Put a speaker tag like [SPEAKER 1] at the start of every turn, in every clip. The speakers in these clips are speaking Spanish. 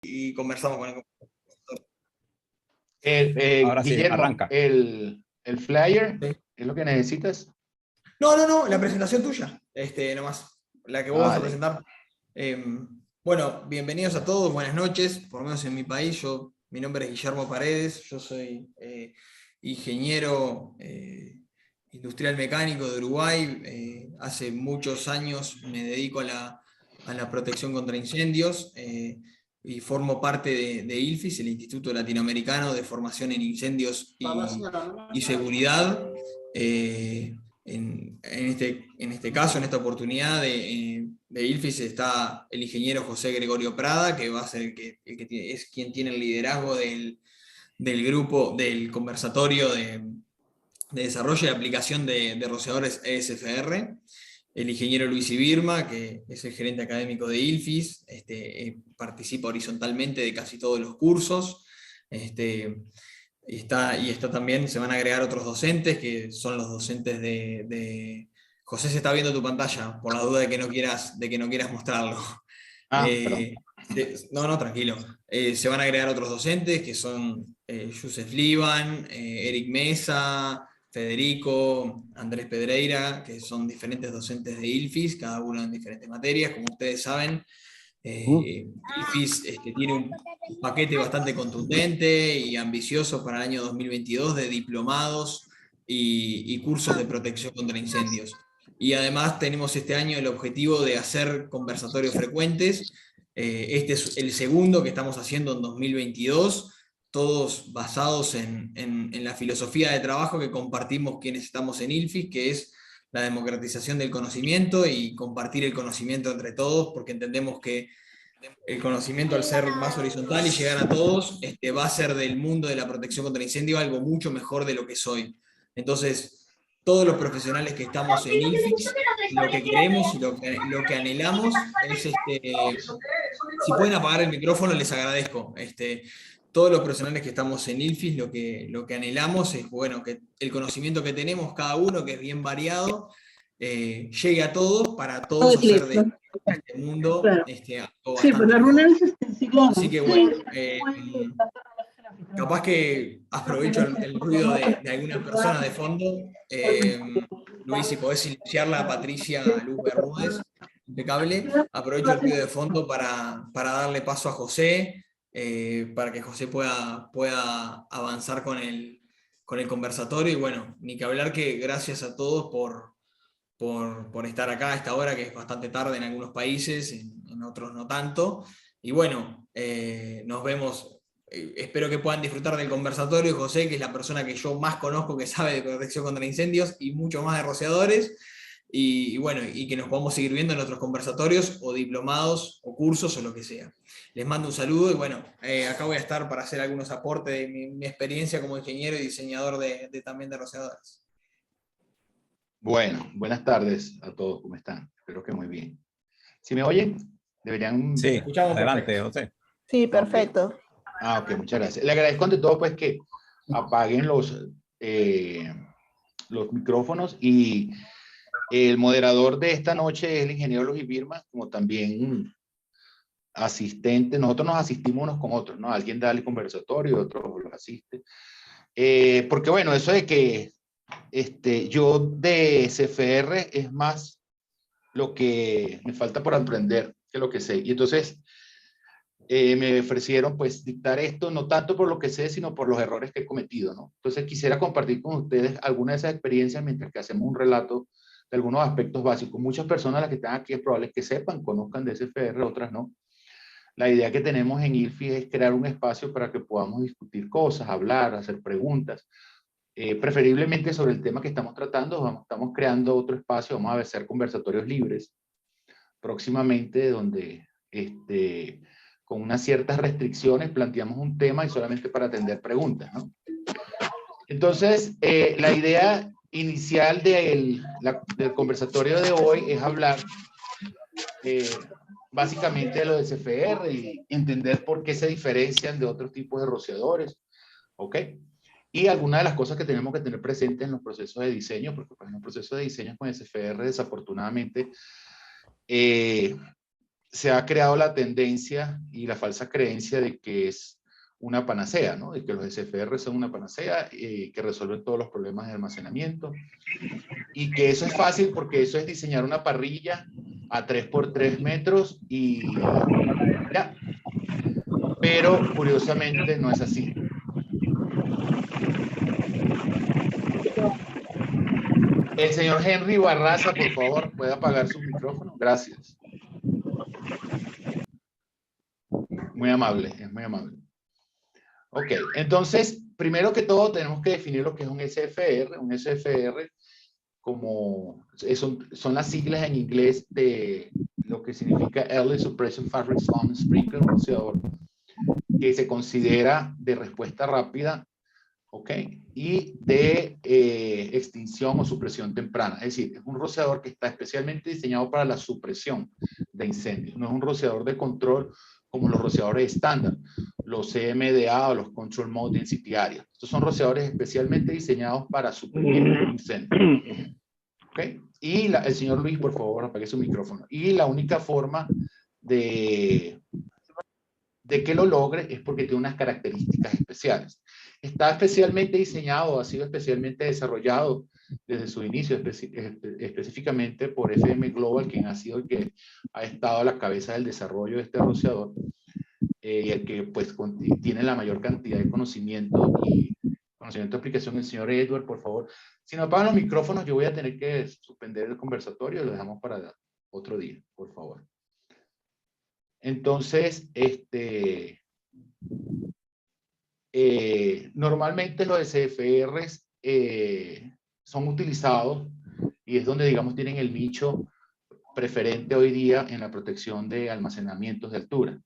[SPEAKER 1] y conversamos con el...
[SPEAKER 2] Ahora sí,
[SPEAKER 3] Guillermo,
[SPEAKER 2] arranca.
[SPEAKER 3] el flyer,
[SPEAKER 1] Sí.
[SPEAKER 3] ¿es lo que necesitas?
[SPEAKER 1] No, la presentación tuya, nomás, la que vos vas a
[SPEAKER 3] Vale.
[SPEAKER 1] presentar. Bueno, bienvenidos a todos, buenas noches, por lo menos en mi país. Mi nombre es Guillermo Paredes, yo soy ingeniero industrial mecánico de Uruguay. Hace muchos años me dedico a la protección contra incendios y formo parte de ILFIS, el Instituto Latinoamericano de Formación en Incendios y Seguridad. En este caso, en esta oportunidad de ILFIS, está el ingeniero José Gregorio Prada, que va a ser es quien tiene el liderazgo del grupo, del conversatorio de desarrollo y aplicación de rociadores ESFR. El ingeniero Luis Ibirma, que es el gerente académico de ILFIS, participa horizontalmente de casi todos los cursos. Y está también, se van a agregar otros docentes, que son los docentes José, se está viendo tu pantalla, por la duda de que no quieras mostrarlo. No, tranquilo. Se van a agregar otros docentes, que son Yusef Liban, Eric Mesa, Federico, Andrés Pedreira, que son diferentes docentes de ILFIS, cada uno en diferentes materias. Como ustedes saben, ILFIS tiene un paquete bastante contundente y ambicioso para el año 2022 de diplomados y cursos de protección contra incendios. Y además tenemos este año el objetivo de hacer conversatorios frecuentes. Este es el segundo que estamos haciendo en 2022, todos basados en la filosofía de trabajo que compartimos quienes estamos en ILFIS, que es la democratización del conocimiento y compartir el conocimiento entre todos, porque entendemos que el conocimiento, al ser más horizontal y llegar a todos, va a hacer del mundo de la protección contra incendio algo mucho mejor de lo que es hoy. Entonces, todos los profesionales que estamos en ILFIS, lo que queremos y lo que anhelamos es, si pueden apagar el micrófono, les agradezco. Todos los profesionales que estamos en ILFIS, lo que anhelamos es, bueno, que el conocimiento que tenemos cada uno, que es bien variado, llegue a todos, para todos hacer de este mundo
[SPEAKER 4] Claro.
[SPEAKER 1] algo
[SPEAKER 4] Sí, pues
[SPEAKER 1] bastante
[SPEAKER 4] la
[SPEAKER 1] mejor.
[SPEAKER 4] runa es claro.
[SPEAKER 1] Así que bueno, capaz que aprovecho el ruido de algunas personas de fondo. Luis, si podés silenciarla, Patricia Luz Bermúdez, impecable. Aprovecho el ruido de fondo para darle paso a José, para que José pueda avanzar con el conversatorio. Y bueno, ni que hablar, que gracias a todos por estar acá a esta hora, que es bastante tarde en algunos países, en otros no tanto. Y bueno, nos vemos. Espero que puedan disfrutar del conversatorio. José, que es la persona que yo más conozco que sabe de protección contra incendios y mucho más de rociadores. Y bueno, y que nos podamos seguir viendo en nuestros conversatorios o diplomados o cursos o lo que sea. Les mando un saludo y bueno, acá voy a estar para hacer algunos aportes de mi experiencia como ingeniero y diseñador también de rociadores.
[SPEAKER 3] Bueno, buenas tardes a todos, ¿cómo están? Espero que muy bien. ¿Sí me oyen? Deberían...
[SPEAKER 2] Sí,
[SPEAKER 1] escuchamos
[SPEAKER 2] adelante,
[SPEAKER 1] perfecto.
[SPEAKER 2] José.
[SPEAKER 4] Sí, perfecto.
[SPEAKER 3] Ok, muchas gracias. Le agradezco ante todo pues que apaguen los micrófonos, y el moderador de esta noche es el ingeniero Luis Birma, como también asistente. Nosotros nos asistimos unos con otros, ¿no? Alguien da el conversatorio, otro los asiste. Porque bueno, eso de que yo de CFR es más lo que me falta por aprender que lo que sé. Y entonces me ofrecieron pues dictar esto, no tanto por lo que sé, sino por los errores que he cometido, ¿no? Entonces quisiera compartir con ustedes alguna de esas experiencias mientras que hacemos un relato de algunos aspectos básicos. Muchas personas, las que están aquí, es probable que sepan, conozcan de CFR, otras no. La idea que tenemos en ILFI es crear un espacio para que podamos discutir cosas, hablar, hacer preguntas, preferiblemente sobre el tema que estamos tratando. Estamos creando otro espacio, vamos a hacer conversatorios libres próximamente, donde con unas ciertas restricciones planteamos un tema y solamente para atender preguntas, ¿no? Entonces, la idea inicial del conversatorio de hoy es hablar básicamente de lo de CFR y entender por qué se diferencian de otros tipos de rociadores, ¿ok? Y algunas de las cosas que tenemos que tener presentes en los procesos de diseño, porque pues, en los procesos de diseño con SFR, desafortunadamente, se ha creado la tendencia y la falsa creencia de que es una panacea, ¿no? De que los SFR son una panacea que resuelven todos los problemas de almacenamiento y que eso es fácil porque eso es diseñar una parrilla a 3x3 metros y ya. Pero curiosamente no es así. El señor Henry Barraza, por favor, puede apagar su micrófono. Gracias. Muy amable, es muy amable. Ok, entonces, primero que todo tenemos que definir lo que es un SFR. Un SFR como son las siglas en inglés de lo que significa Early Suppression Fabric Foam Sprinkler, un rociador que se considera de respuesta rápida, ¿ok? Y de extinción o supresión temprana. Es decir, es un rociador que está especialmente diseñado para la supresión de incendios. No es un rociador de control como los rociadores estándar, los CMDA o los Control Mode Density Area. Estos son rociadores especialmente diseñados para suprimir incendios. ¿Okay? Y el señor Luis, por favor, apague su micrófono. Y la única forma de que lo logre es porque tiene unas características especiales. Está especialmente diseñado, ha sido especialmente desarrollado desde su inicio, específicamente por FM Global, quien ha sido el que ha estado a la cabeza del desarrollo de este rociador, y el que pues tiene la mayor cantidad de conocimiento y conocimiento de aplicación. El señor Edward, por favor. Si no apagan los micrófonos, yo voy a tener que suspender el conversatorio, lo dejamos para otro día, por favor. Entonces, normalmente los SFRs son utilizados y es donde, digamos, tienen el nicho preferente hoy día en la protección de almacenamientos de altura.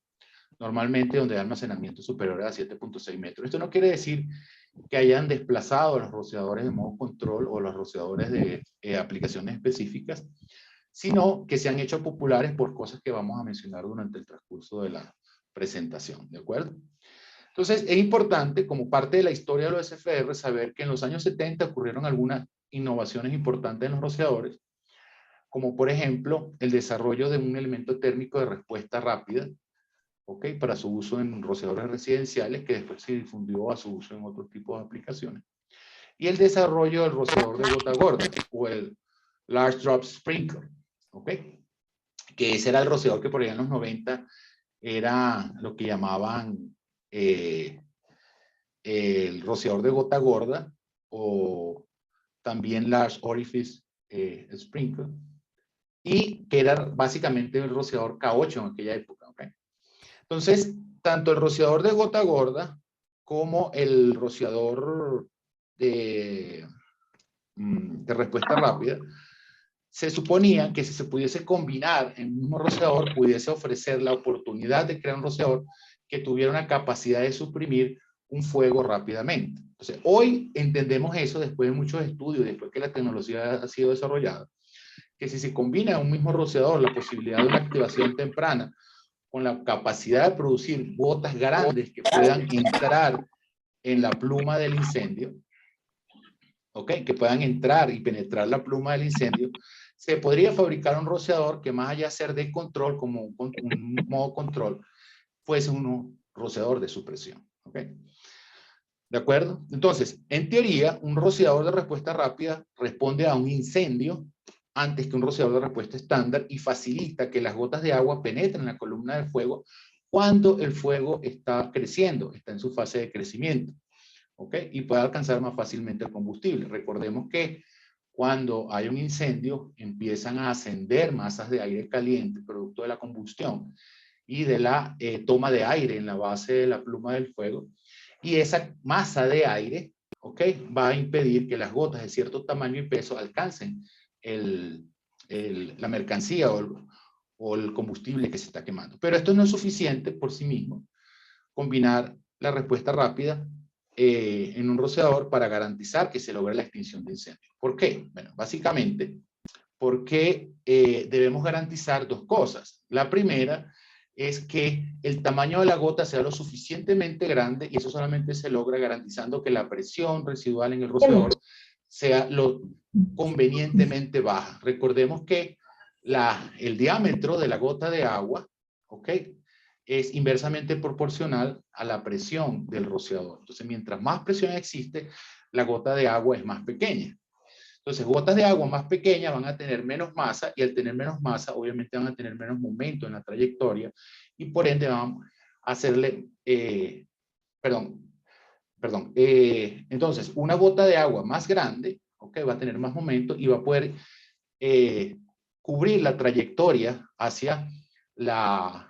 [SPEAKER 3] Normalmente donde hay almacenamiento superior a 7.6 metros. Esto no quiere decir que hayan desplazado los rociadores de modo control o los rociadores de aplicaciones específicas, sino que se han hecho populares por cosas que vamos a mencionar durante el transcurso de la presentación, ¿de acuerdo? Entonces, es importante, como parte de la historia de los SFR, saber que en los años 70 ocurrieron algunas innovaciones importantes en los rociadores, como por ejemplo, el desarrollo de un elemento térmico de respuesta rápida, ¿ok? Para su uso en rociadores residenciales, que después se difundió a su uso en otros tipos de aplicaciones. Y el desarrollo del rociador de gota gorda, o el Large Drop Sprinkler, ¿ok? Que ese era el rociador que por allá en los 90 era lo que llamaban el rociador de gota gorda, o también Large Orifice Sprinkler, y que era básicamente el rociador K8 en aquella época, ¿ok? Entonces, tanto el rociador de gota gorda como el rociador de respuesta rápida, se suponía que si se pudiese combinar en un mismo rociador, pudiese ofrecer la oportunidad de crear un rociador que tuviera una capacidad de suprimir un fuego rápidamente. Entonces, hoy entendemos eso después de muchos estudios, después que la tecnología ha sido desarrollada, que si se combina en un mismo rociador la posibilidad de una activación temprana con la capacidad de producir gotas grandes que puedan entrar en la pluma del incendio, ¿ok? Que puedan entrar y penetrar la pluma del incendio, se podría fabricar un rociador que más allá de ser de control, como un modo control, fuese un rociador de supresión, ¿ok? ¿De acuerdo? Entonces, en teoría, un rociador de respuesta rápida responde a un incendio antes que un rociador de respuesta estándar y facilita que las gotas de agua penetren en la columna de fuego cuando el fuego está creciendo, está en su fase de crecimiento, ¿ok? Y puede alcanzar más fácilmente el combustible. Recordemos que cuando hay un incendio, empiezan a ascender masas de aire caliente, producto de la combustión y de la toma de aire en la base de la pluma del fuego. Y esa masa de aire, ¿ok? Va a impedir que las gotas de cierto tamaño y peso alcancen la mercancía o el combustible que se está quemando. Pero esto no es suficiente por sí mismo. Combinar la respuesta rápida en un rociador para garantizar que se logre la extinción de incendios. ¿Por qué? Bueno, básicamente porque debemos garantizar dos cosas. La primera es que el tamaño de la gota sea lo suficientemente grande, y eso solamente se logra garantizando que la presión residual en el rociador sea lo convenientemente baja. Recordemos que el diámetro de la gota de agua ¿ok? Es inversamente proporcional a la presión del rociador. Entonces, mientras más presión existe, la gota de agua es más pequeña. Entonces, gotas de agua más pequeñas van a tener menos masa y al tener menos masa, obviamente van a tener menos momento en la trayectoria y por ende van a hacerle, entonces, una gota de agua más grande, ¿ok? Va a tener más momento y va a poder cubrir la trayectoria hacia la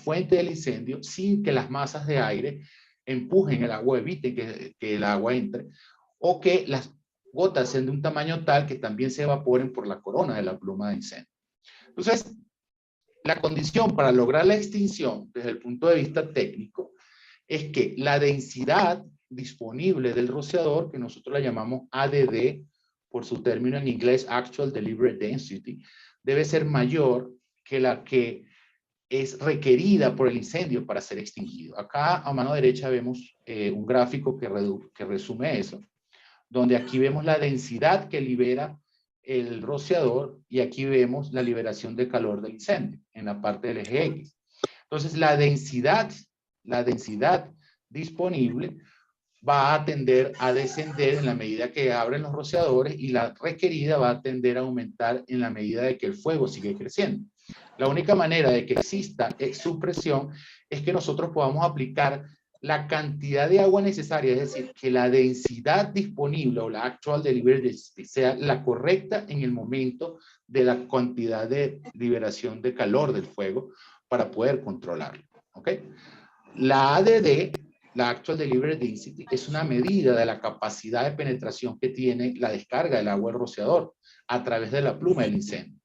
[SPEAKER 3] fuente del incendio sin que las masas de aire empujen el agua, eviten que el agua entre, o que las gotas sean de un tamaño tal que también se evaporen por la corona de la pluma de incendio. Entonces, la condición para lograr la extinción desde el punto de vista técnico es que la densidad disponible del rociador, que nosotros la llamamos ADD, por su término en inglés, Actual Delivered Density, debe ser mayor que la que es requerida por el incendio para ser extinguido. Acá a mano derecha vemos un gráfico que resume eso, donde aquí vemos la densidad que libera el rociador y aquí vemos la liberación de calor del incendio en la parte del eje X. Entonces, la densidad disponible va a tender a descender en la medida que abren los rociadores y la requerida va a tender a aumentar en la medida de que el fuego sigue creciendo. La única manera de que exista supresión es que nosotros podamos aplicar la cantidad de agua necesaria, es decir, que la densidad disponible o la actual delivery density sea la correcta en el momento de la cantidad de liberación de calor del fuego para poder controlarlo. ¿Ok? La ADD, la Actual Delivery Density, es una medida de la capacidad de penetración que tiene la descarga del agua del rociador a través de la pluma del incendio.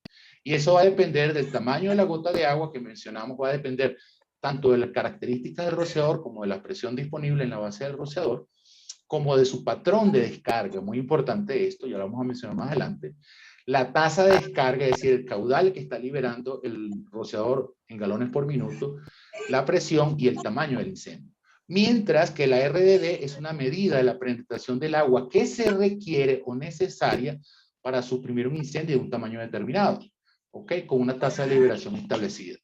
[SPEAKER 3] Y eso va a depender del tamaño de la gota de agua que mencionamos, va a depender tanto de las características del rociador como de la presión disponible en la base del rociador, como de su patrón de descarga. Muy importante esto, ya lo vamos a mencionar más adelante. La tasa de descarga, es decir, el caudal que está liberando el rociador en galones por minuto, la presión y el tamaño del incendio. Mientras que la RDD es una medida de la penetración del agua que se requiere o necesaria para suprimir un incendio de un tamaño determinado, ¿ok? Con una tasa de liberación establecida.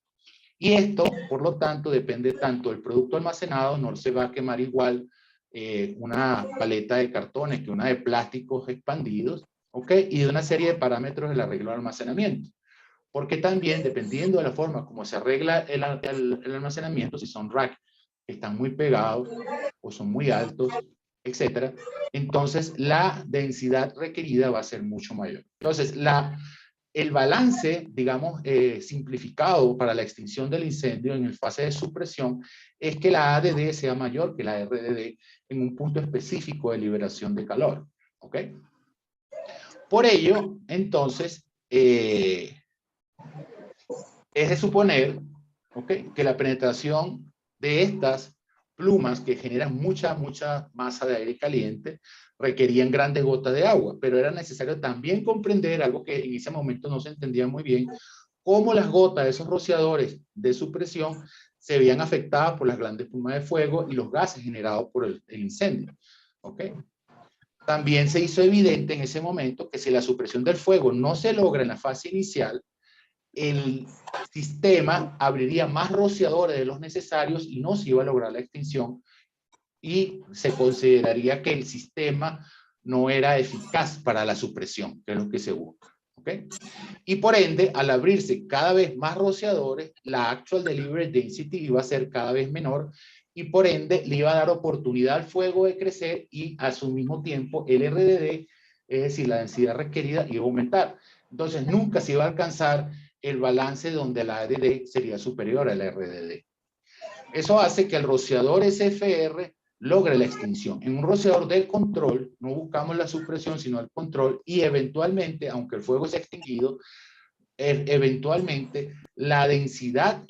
[SPEAKER 3] Y esto, por lo tanto, depende tanto del producto almacenado, no se va a quemar igual una paleta de cartones que una de plásticos expandidos, ¿ok? Y de una serie de parámetros del arreglo de almacenamiento. Porque también, dependiendo de la forma como se arregla el almacenamiento, si son racks que están muy pegados o son muy altos, etcétera, entonces la densidad requerida va a ser mucho mayor. Entonces, el balance, digamos, simplificado para la extinción del incendio en el fase de supresión es que la ADD sea mayor que la RDD en un punto específico de liberación de calor. ¿Ok? Por ello, entonces, es de suponer, ¿ok?, que la penetración de estas plumas que generan mucha masa de aire caliente requerían grandes gotas de agua, pero era necesario también comprender algo que en ese momento no se entendía muy bien, cómo las gotas de esos rociadores de supresión se veían afectadas por las grandes plumas de fuego y los gases generados por el incendio. ¿Ok? También se hizo evidente en ese momento que si la supresión del fuego no se logra en la fase inicial, el sistema abriría más rociadores de los necesarios y no se iba a lograr la extinción y se consideraría que el sistema no era eficaz para la supresión, que es lo que se busca. ¿Okay? Y por ende, al abrirse cada vez más rociadores, la actual delivery density iba a ser cada vez menor y por ende le iba a dar oportunidad al fuego de crecer y a su mismo tiempo el RDD, es decir, la densidad requerida, iba a aumentar. Entonces nunca se iba a alcanzar el balance donde la ADD sería superior a la RDD. Eso hace que el rociador SFR logre la extinción. En un rociador de control no buscamos la supresión sino el control y eventualmente, aunque el fuego sea extinguido, eventualmente la densidad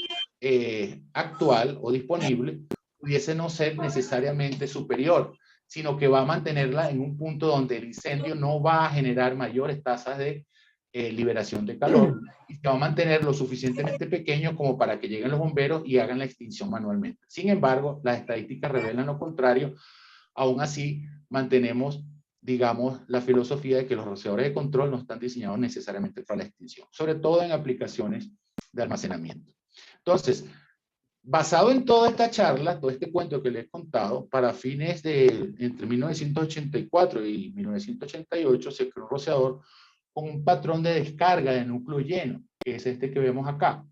[SPEAKER 3] actual o disponible pudiese no ser necesariamente superior, sino que va a mantenerla en un punto donde el incendio no va a generar mayores tasas de liberación de calor y se va a mantener lo suficientemente pequeño como para que lleguen los bomberos y hagan la extinción manualmente. Sin embargo, las estadísticas revelan lo contrario. Aún así, mantenemos, digamos, la filosofía de que los rociadores de control no están diseñados necesariamente para la extinción, sobre todo en aplicaciones de almacenamiento. Entonces, basado en toda esta charla, todo este cuento que les he contado, para fines de entre 1984 y 1988 se creó un rociador con un patrón de descarga de núcleo lleno, que es este que vemos acá,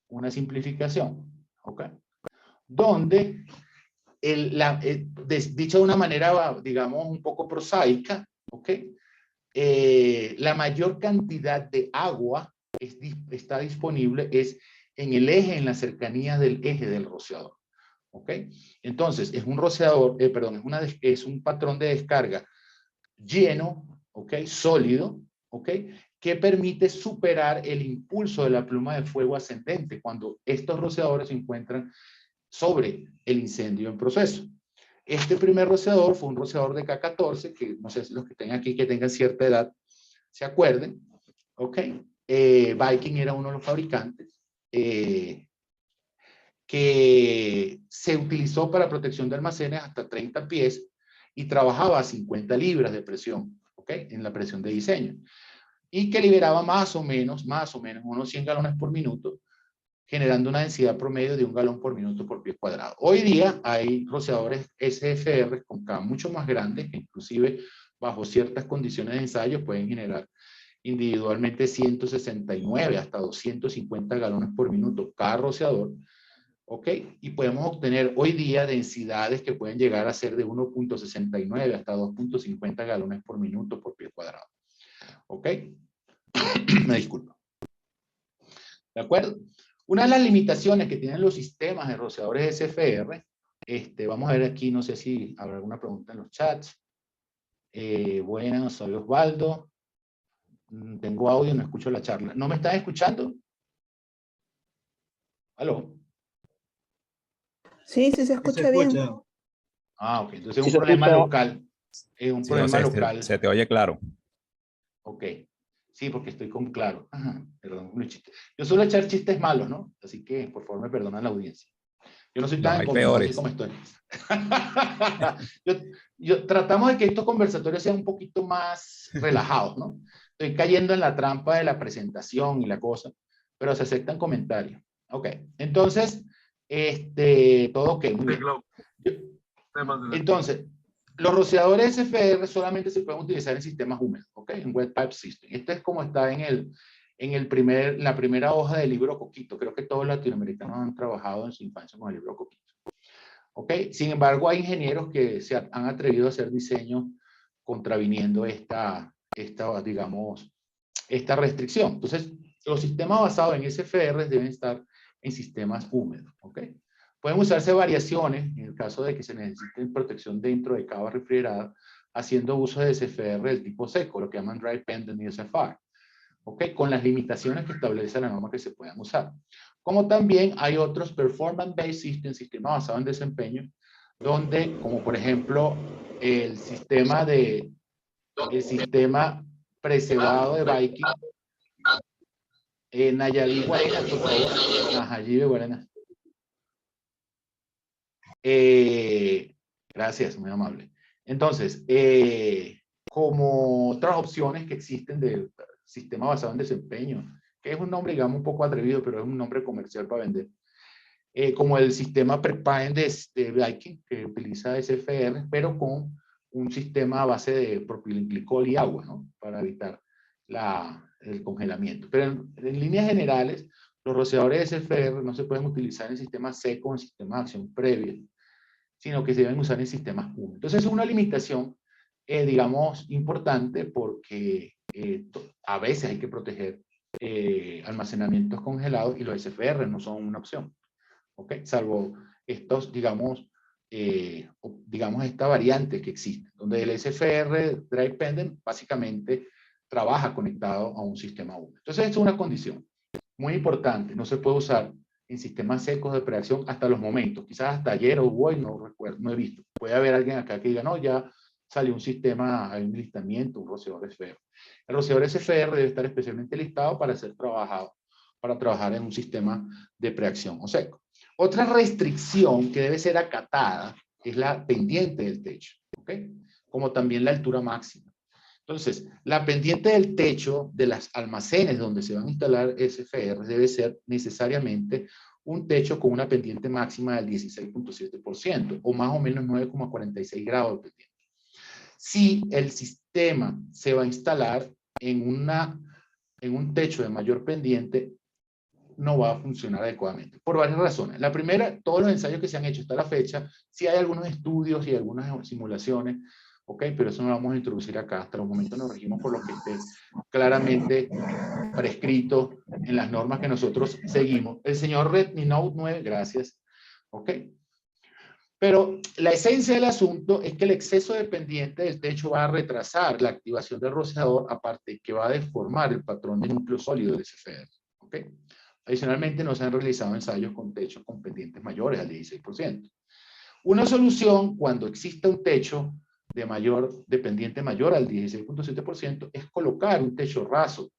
[SPEAKER 3] una simplificación, ¿ok? Donde, dicho de una manera, digamos, un poco prosaica, ¿ok? La mayor cantidad de agua está disponible es en el eje, en las cercanías del eje del rociador. ¿Ok? Entonces, es un rociador, perdón, es un patrón de descarga lleno, ¿ok? Sólido, ¿ok? Que permite superar el impulso de la pluma de fuego ascendente cuando estos rociadores se encuentran sobre el incendio en proceso. Este primer rociador fue un rociador de K14, que no sé si los que tengan aquí, que tengan cierta edad, se acuerden, ¿ok? Viking era uno de los fabricantes que se utilizó para protección de almacenes hasta 30 pies y trabajaba a 50 libras de presión, ¿ok? En la presión de diseño. Y que liberaba más o menos, unos 100 galones por minuto, generando una densidad promedio de 1 galón por minuto por pie cuadrado. Hoy día hay rociadores SFR con K mucho más grandes, que inclusive bajo ciertas condiciones de ensayo pueden generar individualmente 169 hasta 250 galones por minuto cada rociador, ¿ok? Y podemos obtener hoy día densidades que pueden llegar a ser de 1.69 hasta 2.50 galones por minuto por pie cuadrado, ¿ok? Me disculpo. ¿De acuerdo? Una de las limitaciones que tienen los sistemas de rociadores SFR, vamos a ver aquí, no sé si habrá alguna pregunta en los chats. Buenas, soy Osvaldo. Tengo audio, no escucho la charla. ¿No me están escuchando? ¿Aló?
[SPEAKER 4] Sí, sí se escucha bien.
[SPEAKER 3] Ah, ok. Entonces es
[SPEAKER 2] Sí,
[SPEAKER 3] un
[SPEAKER 2] se
[SPEAKER 3] problema
[SPEAKER 2] escucha.
[SPEAKER 3] local. Es un
[SPEAKER 5] Sí,
[SPEAKER 3] problema
[SPEAKER 5] José,
[SPEAKER 3] local.
[SPEAKER 5] se te oye claro.
[SPEAKER 3] Ok. Sí, porque estoy con claro. Ajá, perdón, un chiste. Yo suelo echar chistes malos, ¿no? Así que, por favor, me perdonan la audiencia. Yo no soy
[SPEAKER 5] Los
[SPEAKER 3] tan
[SPEAKER 5] hay
[SPEAKER 3] incómodo, así
[SPEAKER 5] peores.
[SPEAKER 3] como estoy. Tratamos de que estos conversatorios sean un poquito más relajados, ¿no? Estoy cayendo en la trampa de la presentación y la cosa, pero se aceptan comentarios. Ok, entonces, todo ok, muy bien. Entonces, los rociadores SFR solamente se pueden utilizar en sistemas húmedos, ¿ok? En Wet Pipe System. Esto es como está en la primera hoja del libro Coquito. Creo que todos los latinoamericanos han trabajado en su infancia con el libro Coquito. ¿Ok? Sin embargo, hay ingenieros que se han atrevido a hacer diseños contraviniendo digamos, esta restricción. Entonces, los sistemas basados en SFR deben estar en sistemas húmedos, ¿ok? Pueden usarse variaciones en el caso de que se necesite protección dentro de cava refrigerada, haciendo uso de SFR del tipo seco, lo que llaman dry pendant y SFR, ¿ok? Con las limitaciones que establece la norma que se puedan usar. Como también hay otros performance-based systems, sistemas basados en desempeño, donde, como por ejemplo, el sistema precebado de Viking, Nayeli Guarenas, por favor. Nayayi Guarenas. Gracias, muy amable. Entonces, como otras opciones que existen de sistema basado en desempeño, que es un nombre, digamos, un poco atrevido, pero es un nombre comercial para vender, como el sistema Prepine de Viking, que utiliza SFR, pero con un sistema a base de propilenglicol y agua, ¿no? Para evitar el congelamiento. Pero en líneas generales, los rociadores SFR no se pueden utilizar en sistemas secos o en sistemas de acción previa, sino que se deben usar en sistemas húmedos. Entonces es una limitación, digamos, importante porque a veces hay que proteger almacenamientos congelados y los SFR no son una opción. ¿Ok? Salvo estos, digamos, esta variante que existe, donde el SFR Dry Pendant básicamente trabaja conectado a un sistema húmedo. Entonces, es una condición muy importante. No se puede usar en sistemas secos de preacción hasta los momentos. Quizás hasta ayer o hoy, no recuerdo, no he visto. Puede haber alguien acá que diga, no, ya salió un sistema, hay un listamiento, un rociador SFR. El rociador SFR debe estar especialmente listado para ser trabajado, para trabajar en un sistema de preacción o seco. Otra restricción que debe ser acatada es la pendiente del techo, ¿ok? Como también la altura máxima. Entonces, la pendiente del techo de las almacenes donde se van a instalar SFR debe ser necesariamente un techo con una pendiente máxima del 16.7% o más o menos 9,46 grados de pendiente. Si el sistema se va a instalar en un techo de mayor pendiente, no va a funcionar adecuadamente, por varias razones. La primera, todos los ensayos que se han hecho hasta la fecha, sí hay algunos estudios y algunas simulaciones, ok, pero eso no lo vamos a introducir acá. Hasta el momento nos regimos por lo que esté claramente prescrito en las normas que nosotros seguimmo. El señor Redmi Note 9, gracias, ok. Pero la esencia del asunto es que el exceso de pendiente del techo va a retrasar la activación del rociador, aparte que va a deformar el patrón de núcleo sólido del SFR, ok. Adicionalmente, no se han realizado ensayos con techos con pendientes mayores al 16%. Una solución, cuando exista un techo de pendiente mayor al 16.7%, es colocar un techo raso,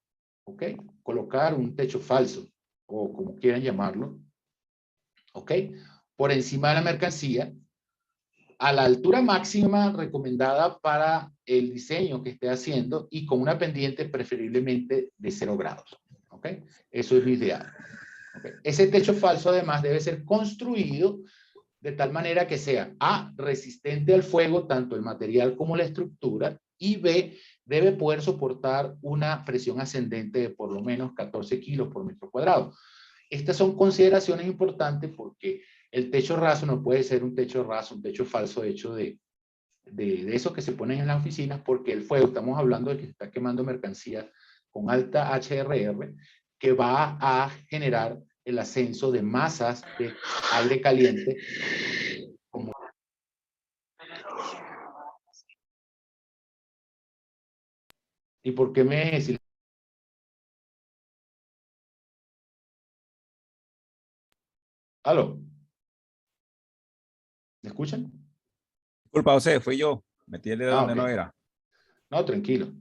[SPEAKER 3] ¿ok? Colocar un techo falso, o como quieran llamarlo, ¿ok? Por encima de la mercancía, a la altura máxima recomendada para el diseño que esté haciendo y con una pendiente preferiblemente de 0 grados, ¿ok? Eso es lo ideal. ¿Okay? Ese techo falso además debe ser construido de tal manera que sea A, resistente al fuego, tanto el material como la estructura, y B, debe poder soportar una presión ascendente de por lo menos 14 kilos por metro cuadrado. Estas son consideraciones importantes porque el techo raso no puede ser un techo raso, un techo falso hecho de esos que se ponen en las oficinas, porque el fuego, estamos hablando de que se está quemando mercancía con alta HRR, que va a generar el ascenso de masas de aire caliente. ¿Y por qué me silencian? ¿Aló? ¿Me escuchan?
[SPEAKER 2] Disculpa, José, fui yo. Metí el dedo donde
[SPEAKER 3] Ok.
[SPEAKER 2] no era.
[SPEAKER 3] No, tranquilo.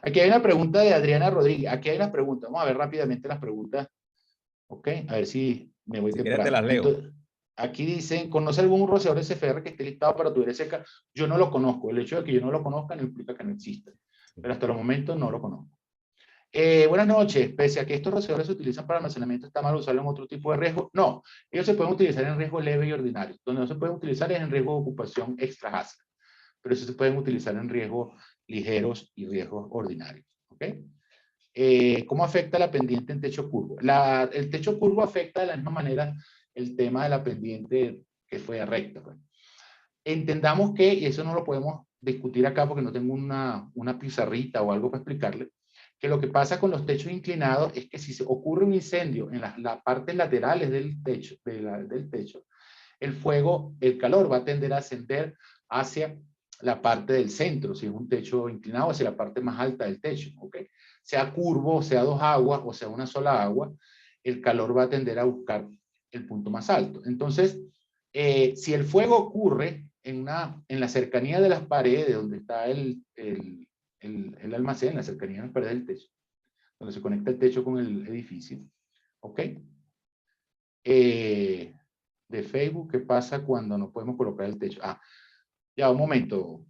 [SPEAKER 3] Aquí hay una pregunta de Adriana Rodríguez. Aquí hay unas preguntas. Vamos a ver rápidamente las preguntas. Ok, a ver si me voy
[SPEAKER 2] Si quieres te
[SPEAKER 3] temprano.
[SPEAKER 2] las leo.
[SPEAKER 3] Entonces, aquí dicen, ¿conoce algún rociador SFR que esté listado para tubería seca? Yo no lo conozco. El hecho de que yo no lo conozca no implica que no exista. Pero hasta el momento no lo conozco. Buenas noches. Pese a que estos rociadores se utilizan para almacenamiento, ¿está mal usarlo en otro tipo de riesgo? No. Ellos se pueden utilizar en riesgo leve y ordinario. Donde no se pueden utilizar es en riesgo de ocupación extra hazard. Pero sí se pueden utilizar en riesgos ligeros y riesgos ordinarios. ¿Ok? ¿Cómo afecta la pendiente en techo curvo? El techo curvo afecta de la misma manera el tema de la pendiente que fue recta. Pues. Entendamos que, y eso no lo podemos discutir acá porque no tengo una pizarrita o algo para explicarle, que lo que pasa con los techos inclinados es que si se ocurre un incendio en las partes laterales del techo, del techo, el fuego, el calor va a tender a ascender hacia la parte del centro, si es un techo inclinado, hacia la parte más alta del techo, ¿ok? Sea curvo, sea dos aguas o sea una sola agua, el calor va a tender a buscar el punto más alto. Entonces, si el fuego ocurre en la cercanía de las paredes, donde está el almacén, en la cercanía de las paredes del techo, donde se conecta el techo con el edificio, ¿ok? De Facebook, ¿qué pasa cuando no podemos colocar el techo? Ah, ya, un momento.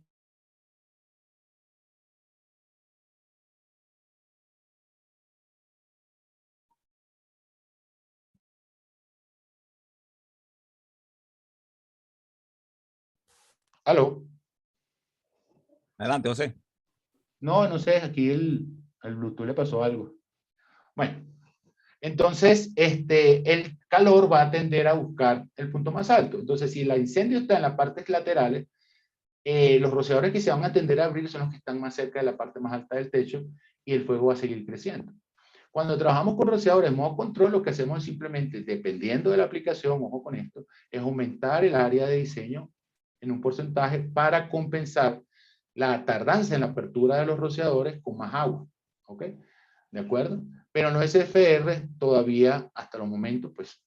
[SPEAKER 3] ¿Aló?
[SPEAKER 2] Adelante, José.
[SPEAKER 3] No, no sé, aquí el Bluetooth le pasó algo. Bueno, entonces, el calor va a tender a buscar el punto más alto. Entonces, si el incendio está en las partes laterales, los rociadores que se van a tender a abrir son los que están más cerca de la parte más alta del techo y el fuego va a seguir creciendo. Cuando trabajamos con rociadores en modo control, lo que hacemos es simplemente, dependiendo de la aplicación, ojo con esto, es aumentar el área de diseño en un porcentaje para compensar la tardanza en la apertura de los rociadores con más agua. ¿Ok? ¿De acuerdo? Pero no es SFR, todavía hasta los momentos, pues,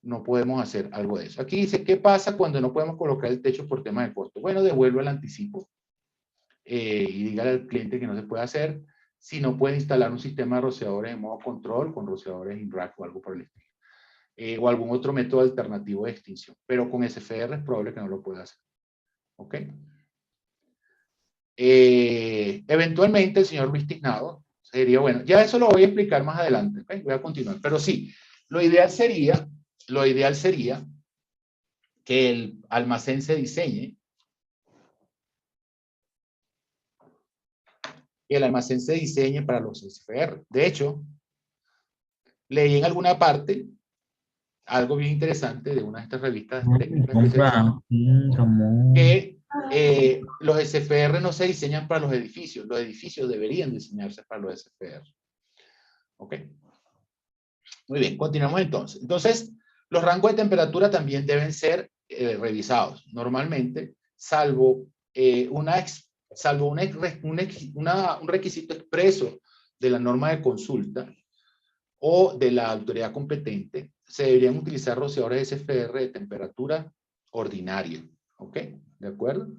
[SPEAKER 3] no podemos hacer algo de eso. Aquí dice, ¿qué pasa cuando no podemos colocar el techo por tema de costo? Bueno, devuelve el anticipo y dígale al cliente que no se puede hacer si no puede instalar un sistema de rociadores en modo control con rociadores in-rack o algo por el estilo. O algún otro método alternativo de extinción. Pero con SFR es probable que no lo pueda hacer. ¿Ok? Eventualmente el señor Luis Tiznado, sería bueno. Ya eso lo voy a explicar más adelante, ¿ok? Voy a continuar. Pero sí, lo ideal sería que el almacén se diseñe, para los SFR. De hecho, leí en alguna parte algo bien interesante de una de estas revistas técnicas especializadas, que los SFR no se diseñan para los edificios deberían diseñarse para los SFR. ¿Ok? Muy bien, continuamos entonces. Entonces, los rangos de temperatura también deben ser revisados. Normalmente, salvo un requisito expreso de la norma de consulta o de la autoridad competente, se deberían utilizar rociadores SFR de temperatura ordinaria. ¿Ok? ¿De acuerdo?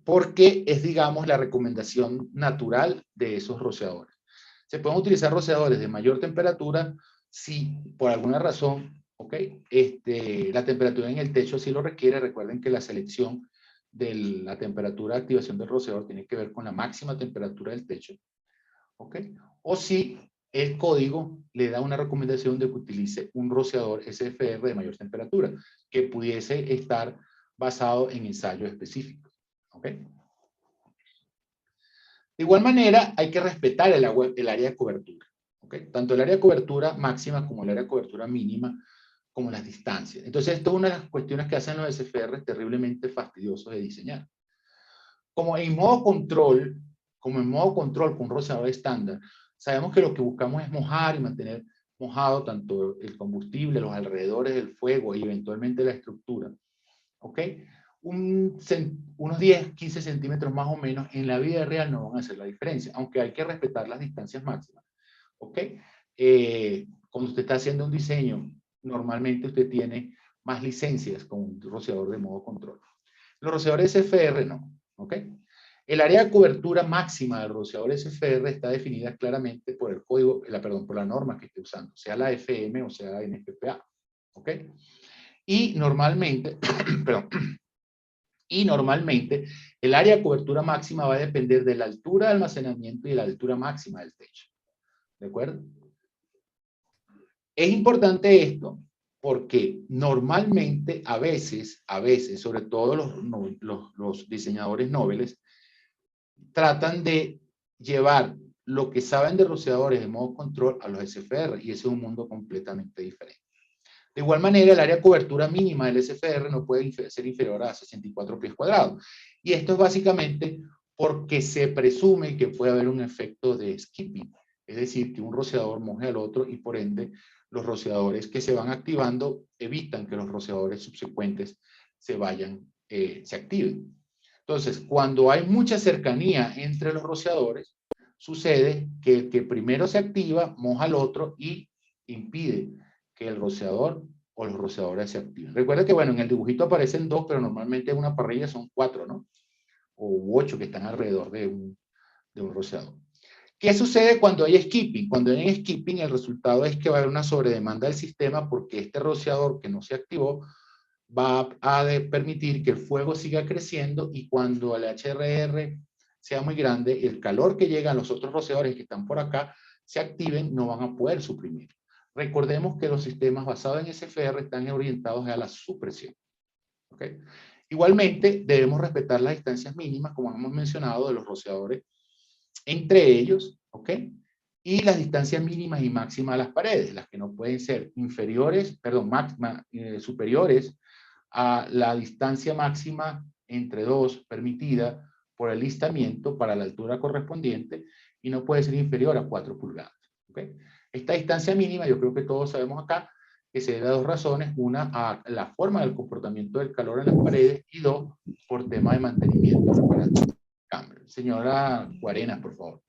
[SPEAKER 3] Porque es, digamos, la recomendación natural de esos rociadores. Se pueden utilizar rociadores de mayor temperatura si por alguna razón, ¿ok? La temperatura en el techo sí lo requiere. Recuerden que la selección de la temperatura de activación del rociador tiene que ver con la máxima temperatura del techo, ¿ok? O si el código le da una recomendación de que utilice un rociador SFR de mayor temperatura, que pudiese estar basado en ensayos específicos, ¿ok? De igual manera, hay que respetar el área de cobertura, ¿ok? Tanto el área de cobertura máxima como el área de cobertura mínima, como las distancias. Entonces, esto es una de las cuestiones que hacen los SFR terriblemente fastidiosos de diseñar. Como en modo control con un rociador estándar, sabemos que lo que buscamos es mojar y mantener mojado tanto el combustible, los alrededores del fuego y eventualmente la estructura, ¿ok? Unos 10, 15 centímetros más o menos en la vida real no van a hacer la diferencia, aunque hay que respetar las distancias máximas, ¿ok? Cuando usted está haciendo un diseño, normalmente usted tiene más licencias con un rociador de modo control. Los rociadores SFR no, ¿ok? El área de cobertura máxima del rociador SFR está definida claramente por el código, por la norma que esté usando, sea la FM o sea la NFPA, ¿ok? Y normalmente, el área de cobertura máxima va a depender de la altura de almacenamiento y de la altura máxima del techo, ¿de acuerdo? Es importante esto porque normalmente, a veces, sobre todo los diseñadores nobles, tratan de llevar lo que saben de rociadores de modo control a los SFR, y ese es un mundo completamente diferente. De igual manera, el área de cobertura mínima del SFR no puede ser inferior a 64 pies cuadrados. Y esto es básicamente porque se presume que puede haber un efecto de skipping, es decir, que un rociador moje al otro y por ende los rociadores que se van activando evitan que los rociadores subsecuentes se activen. Entonces, cuando hay mucha cercanía entre los rociadores, sucede que el que primero se activa moja al otro y impide que el rociador o los rociadores se activen. Recuerda que, bueno, en el dibujito aparecen 2, pero normalmente en una parrilla son 4, ¿no? O 8 que están alrededor de un rociador. ¿Qué sucede cuando hay skipping? Cuando hay skipping, el resultado es que va a haber una sobredemanda del sistema porque este rociador que no se activó va a permitir que el fuego siga creciendo, y cuando el HRR sea muy grande, el calor que llega a los otros rociadores que están por acá se activen, no van a poder suprimir. Recordemos que los sistemas basados en SFR están orientados a la supresión, ¿ok? Igualmente, debemos respetar las distancias mínimas, como hemos mencionado, de los rociadores entre ellos, ¿ok? Y las distancias mínimas y máximas de las paredes, las que no pueden ser superiores a la distancia máxima entre 2 permitida por el listamiento para la altura correspondiente, y no puede ser inferior a 4 pulgadas. ¿Okay? Esta distancia mínima, yo creo que todos sabemos acá, que se debe a 2 razones. Una, a la forma del comportamiento del calor en las paredes, y 2, por tema de mantenimiento. Señora Guarena, por favor.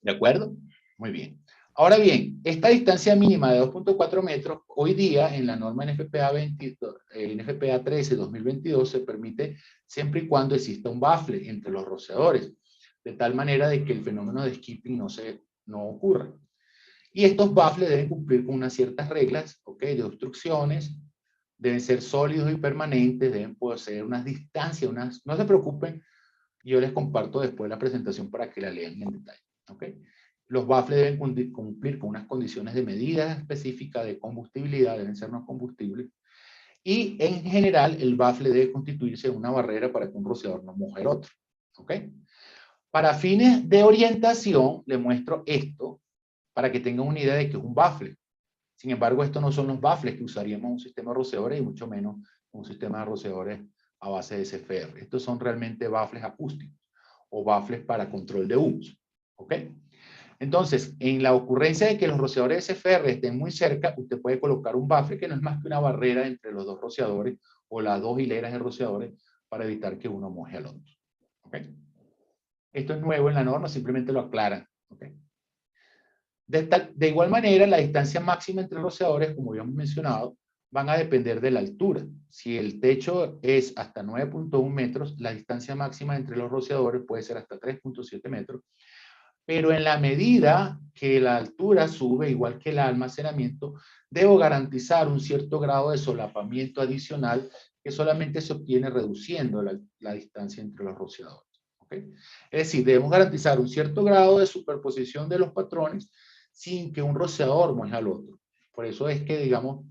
[SPEAKER 3] ¿De acuerdo? Muy bien. Ahora bien, esta distancia mínima de 2.4 metros, hoy día en la norma NFPA 13-2022 se permite siempre y cuando exista un bafle entre los rociadores, de tal manera de que el fenómeno de skipping no ocurra. Y estos baffles deben cumplir con unas ciertas reglas, ¿ok? De obstrucciones, deben ser sólidos y permanentes, deben poseer unas distancias, no se preocupen y yo les comparto después la presentación para que la lean en detalle. ¿Ok? Los baffles deben cumplir con unas condiciones de medida específicas de combustibilidad, deben ser no combustibles, y en general el baffle debe constituirse en una barrera para que un rociador no moje el otro. ¿Ok? Para fines de orientación, le muestro esto para que tengan una idea de que es un baffle. Sin embargo, estos no son los baffles que usaríamos en un sistema de rociadores y mucho menos un sistema de rociadores a base de SFR. Estos son realmente baffles acústicos o baffles para control de humos. ¿Ok? Entonces, en la ocurrencia de que los rociadores SFR estén muy cerca, usted puede colocar un baffle que no es más que una barrera entre los dos rociadores o las dos hileras de rociadores para evitar que uno moje al otro. ¿Ok? Esto es nuevo en la norma, simplemente lo aclaran. ¿Okay? De igual manera, la distancia máxima entre rociadores, como habíamos mencionado, van a depender de la altura. Si el techo es hasta 9.1 metros, la distancia máxima entre los rociadores puede ser hasta 3.7 metros. Pero en la medida que la altura sube, igual que el almacenamiento, debo garantizar un cierto grado de solapamiento adicional que solamente se obtiene reduciendo la distancia entre los rociadores. ¿Okay? Es decir, debemos garantizar un cierto grado de superposición de los patrones sin que un rociador moje al otro. Por eso es que digamos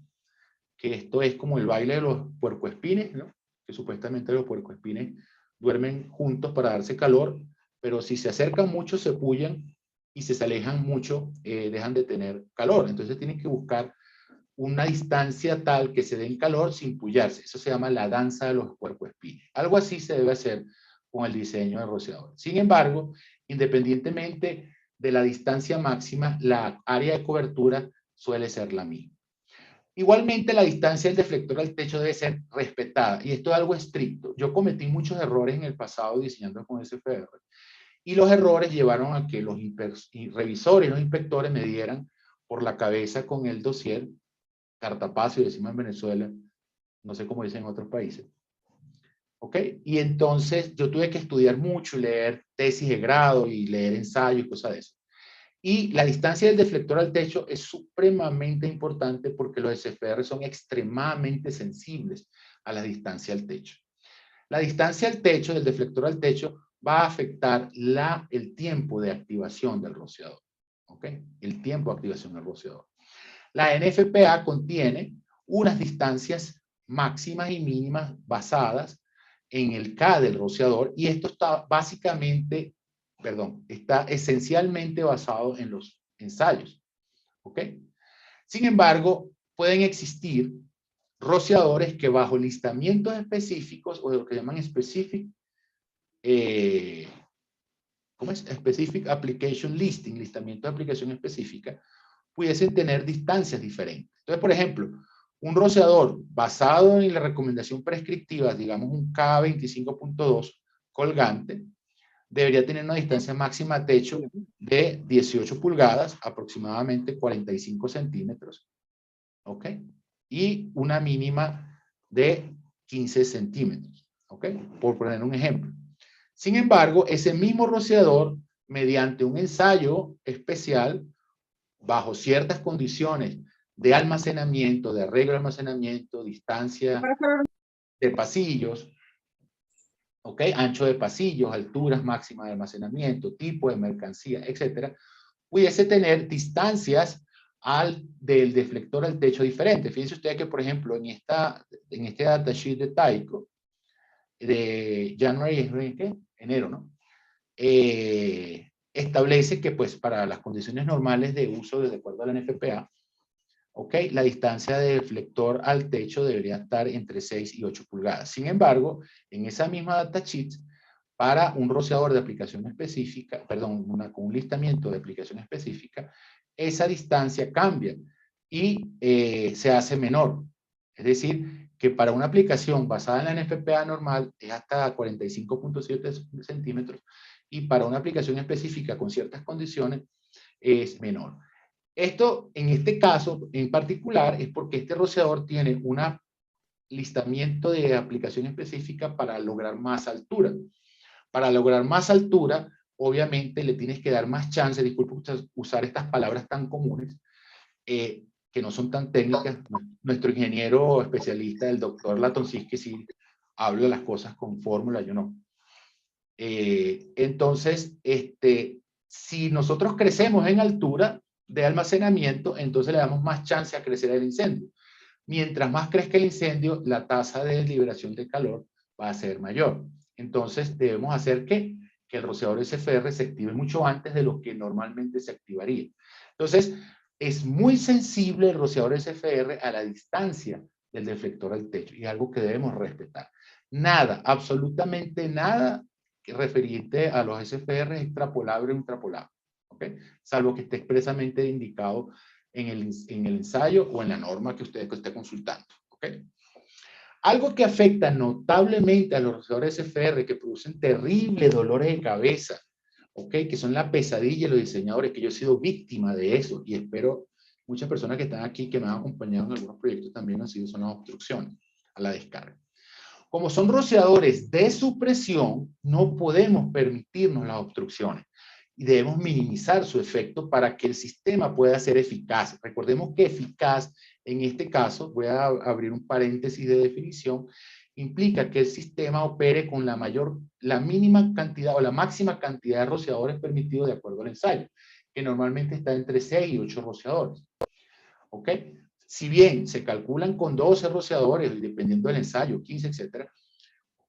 [SPEAKER 3] que esto es como el baile de los puercoespines, ¿no? Que supuestamente los puercoespines duermen juntos para darse calor, pero si se acercan mucho se pullan y si se alejan mucho dejan de tener calor. Entonces tienen que buscar una distancia tal que se den calor sin pullarse. Eso se llama la danza de los puercoespines. Algo así se debe hacer con el diseño de rociador. Sin embargo, independientemente de la distancia máxima, la área de cobertura suele ser la misma. Igualmente, la distancia del deflector al techo debe ser respetada, y esto es algo estricto. Yo cometí muchos errores en el pasado diseñando con SFR, y los errores llevaron a que los revisores, los inspectores me dieran por la cabeza con el dossier, cartapacio, decimos en Venezuela, no sé cómo dicen en otros países. ¿Ok? Y entonces yo tuve que estudiar mucho, leer tesis de grado y leer ensayos y cosas de eso. Y la distancia del deflector al techo es supremamente importante porque los SFR son extremadamente sensibles a la distancia al techo. La distancia al techo, del deflector al techo, va a afectar el tiempo de activación del rociador. ¿Ok? El tiempo de activación del rociador. La NFPA contiene unas distancias máximas y mínimas basadas en el K del rociador, y esto está básicamente, está esencialmente basado en los ensayos. ¿Ok? Sin embargo, pueden existir rociadores que bajo listamientos específicos, o lo que llaman specific, ¿cómo es? Specific Application Listing, listamiento de aplicación específica, pudiesen tener distancias diferentes. Entonces, por ejemplo, un rociador basado en la recomendación prescriptiva, digamos un K25.2 colgante, debería tener una distancia máxima a techo de 18 pulgadas, aproximadamente 45 centímetros, ¿ok? Y una mínima de 15 centímetros, ¿ok? Por poner un ejemplo. Sin embargo, ese mismo rociador, mediante un ensayo especial, bajo ciertas condiciones de almacenamiento, de arreglo de almacenamiento, distancia de pasillos, ¿ok? Ancho de pasillos, alturas máximas de almacenamiento, tipo de mercancía, etcétera, pudiese tener distancias del deflector al techo diferente. Fíjense ustedes que, por ejemplo, en este datasheet de Tyco, de enero, ¿no? Establece que, pues, para las condiciones normales de uso, de acuerdo a la NFPA, ¿ok? La distancia de deflector al techo debería estar entre 6 y 8 pulgadas. Sin embargo, en esa misma datasheet, para un rociador de aplicación específica, perdón, con un listamiento de aplicación específica, esa distancia cambia y se hace menor. Es decir, que para una aplicación basada en la NFPA normal es hasta 45.7 centímetros, y para una aplicación específica con ciertas condiciones es menor. Esto, en este caso en particular, es porque este rociador tiene un listamiento de aplicación específica para lograr más altura. Para lograr más altura, obviamente le tienes que dar más chance, disculpe usar estas palabras tan comunes, que no son tan técnicas. Nuestro ingeniero especialista, el doctor Latonsky, que sí habla las cosas con fórmula, yo no. Entonces, si nosotros crecemos en altura de almacenamiento, entonces le damos más chance a crecer el incendio. Mientras más crezca el incendio, la tasa de liberación de calor va a ser mayor. Entonces, debemos hacer que el rociador SFR se active mucho antes de lo que normalmente se activaría. Entonces, es muy sensible el rociador SFR a la distancia del deflector al techo, y es algo que debemos respetar. Nada, absolutamente nada referente a los SFR es extrapolable o intrapolable, ¿ok? Salvo que esté expresamente indicado en el ensayo o en la norma que usted esté consultando, ¿ok? Algo que afecta notablemente a los rociadores SFR, que producen terribles dolores de cabeza, ¿ok? Que son la pesadilla de los diseñadores, que yo he sido víctima de eso, y espero muchas personas que están aquí, que me han acompañado en algunos proyectos también han sido, son las obstrucciones a la descarga. Como son rociadores de supresión, no podemos permitirnos las obstrucciones y debemos minimizar su efecto para que el sistema pueda ser eficaz. Recordemos que eficaz, en este caso, voy a abrir un paréntesis de definición, implica que el sistema opere con la mínima cantidad o la máxima cantidad de rociadores permitidos de acuerdo al ensayo, que normalmente está entre 6 y 8 rociadores. ¿Ok? Si bien se calculan con 12 rociadores, dependiendo del ensayo, 15, etcétera,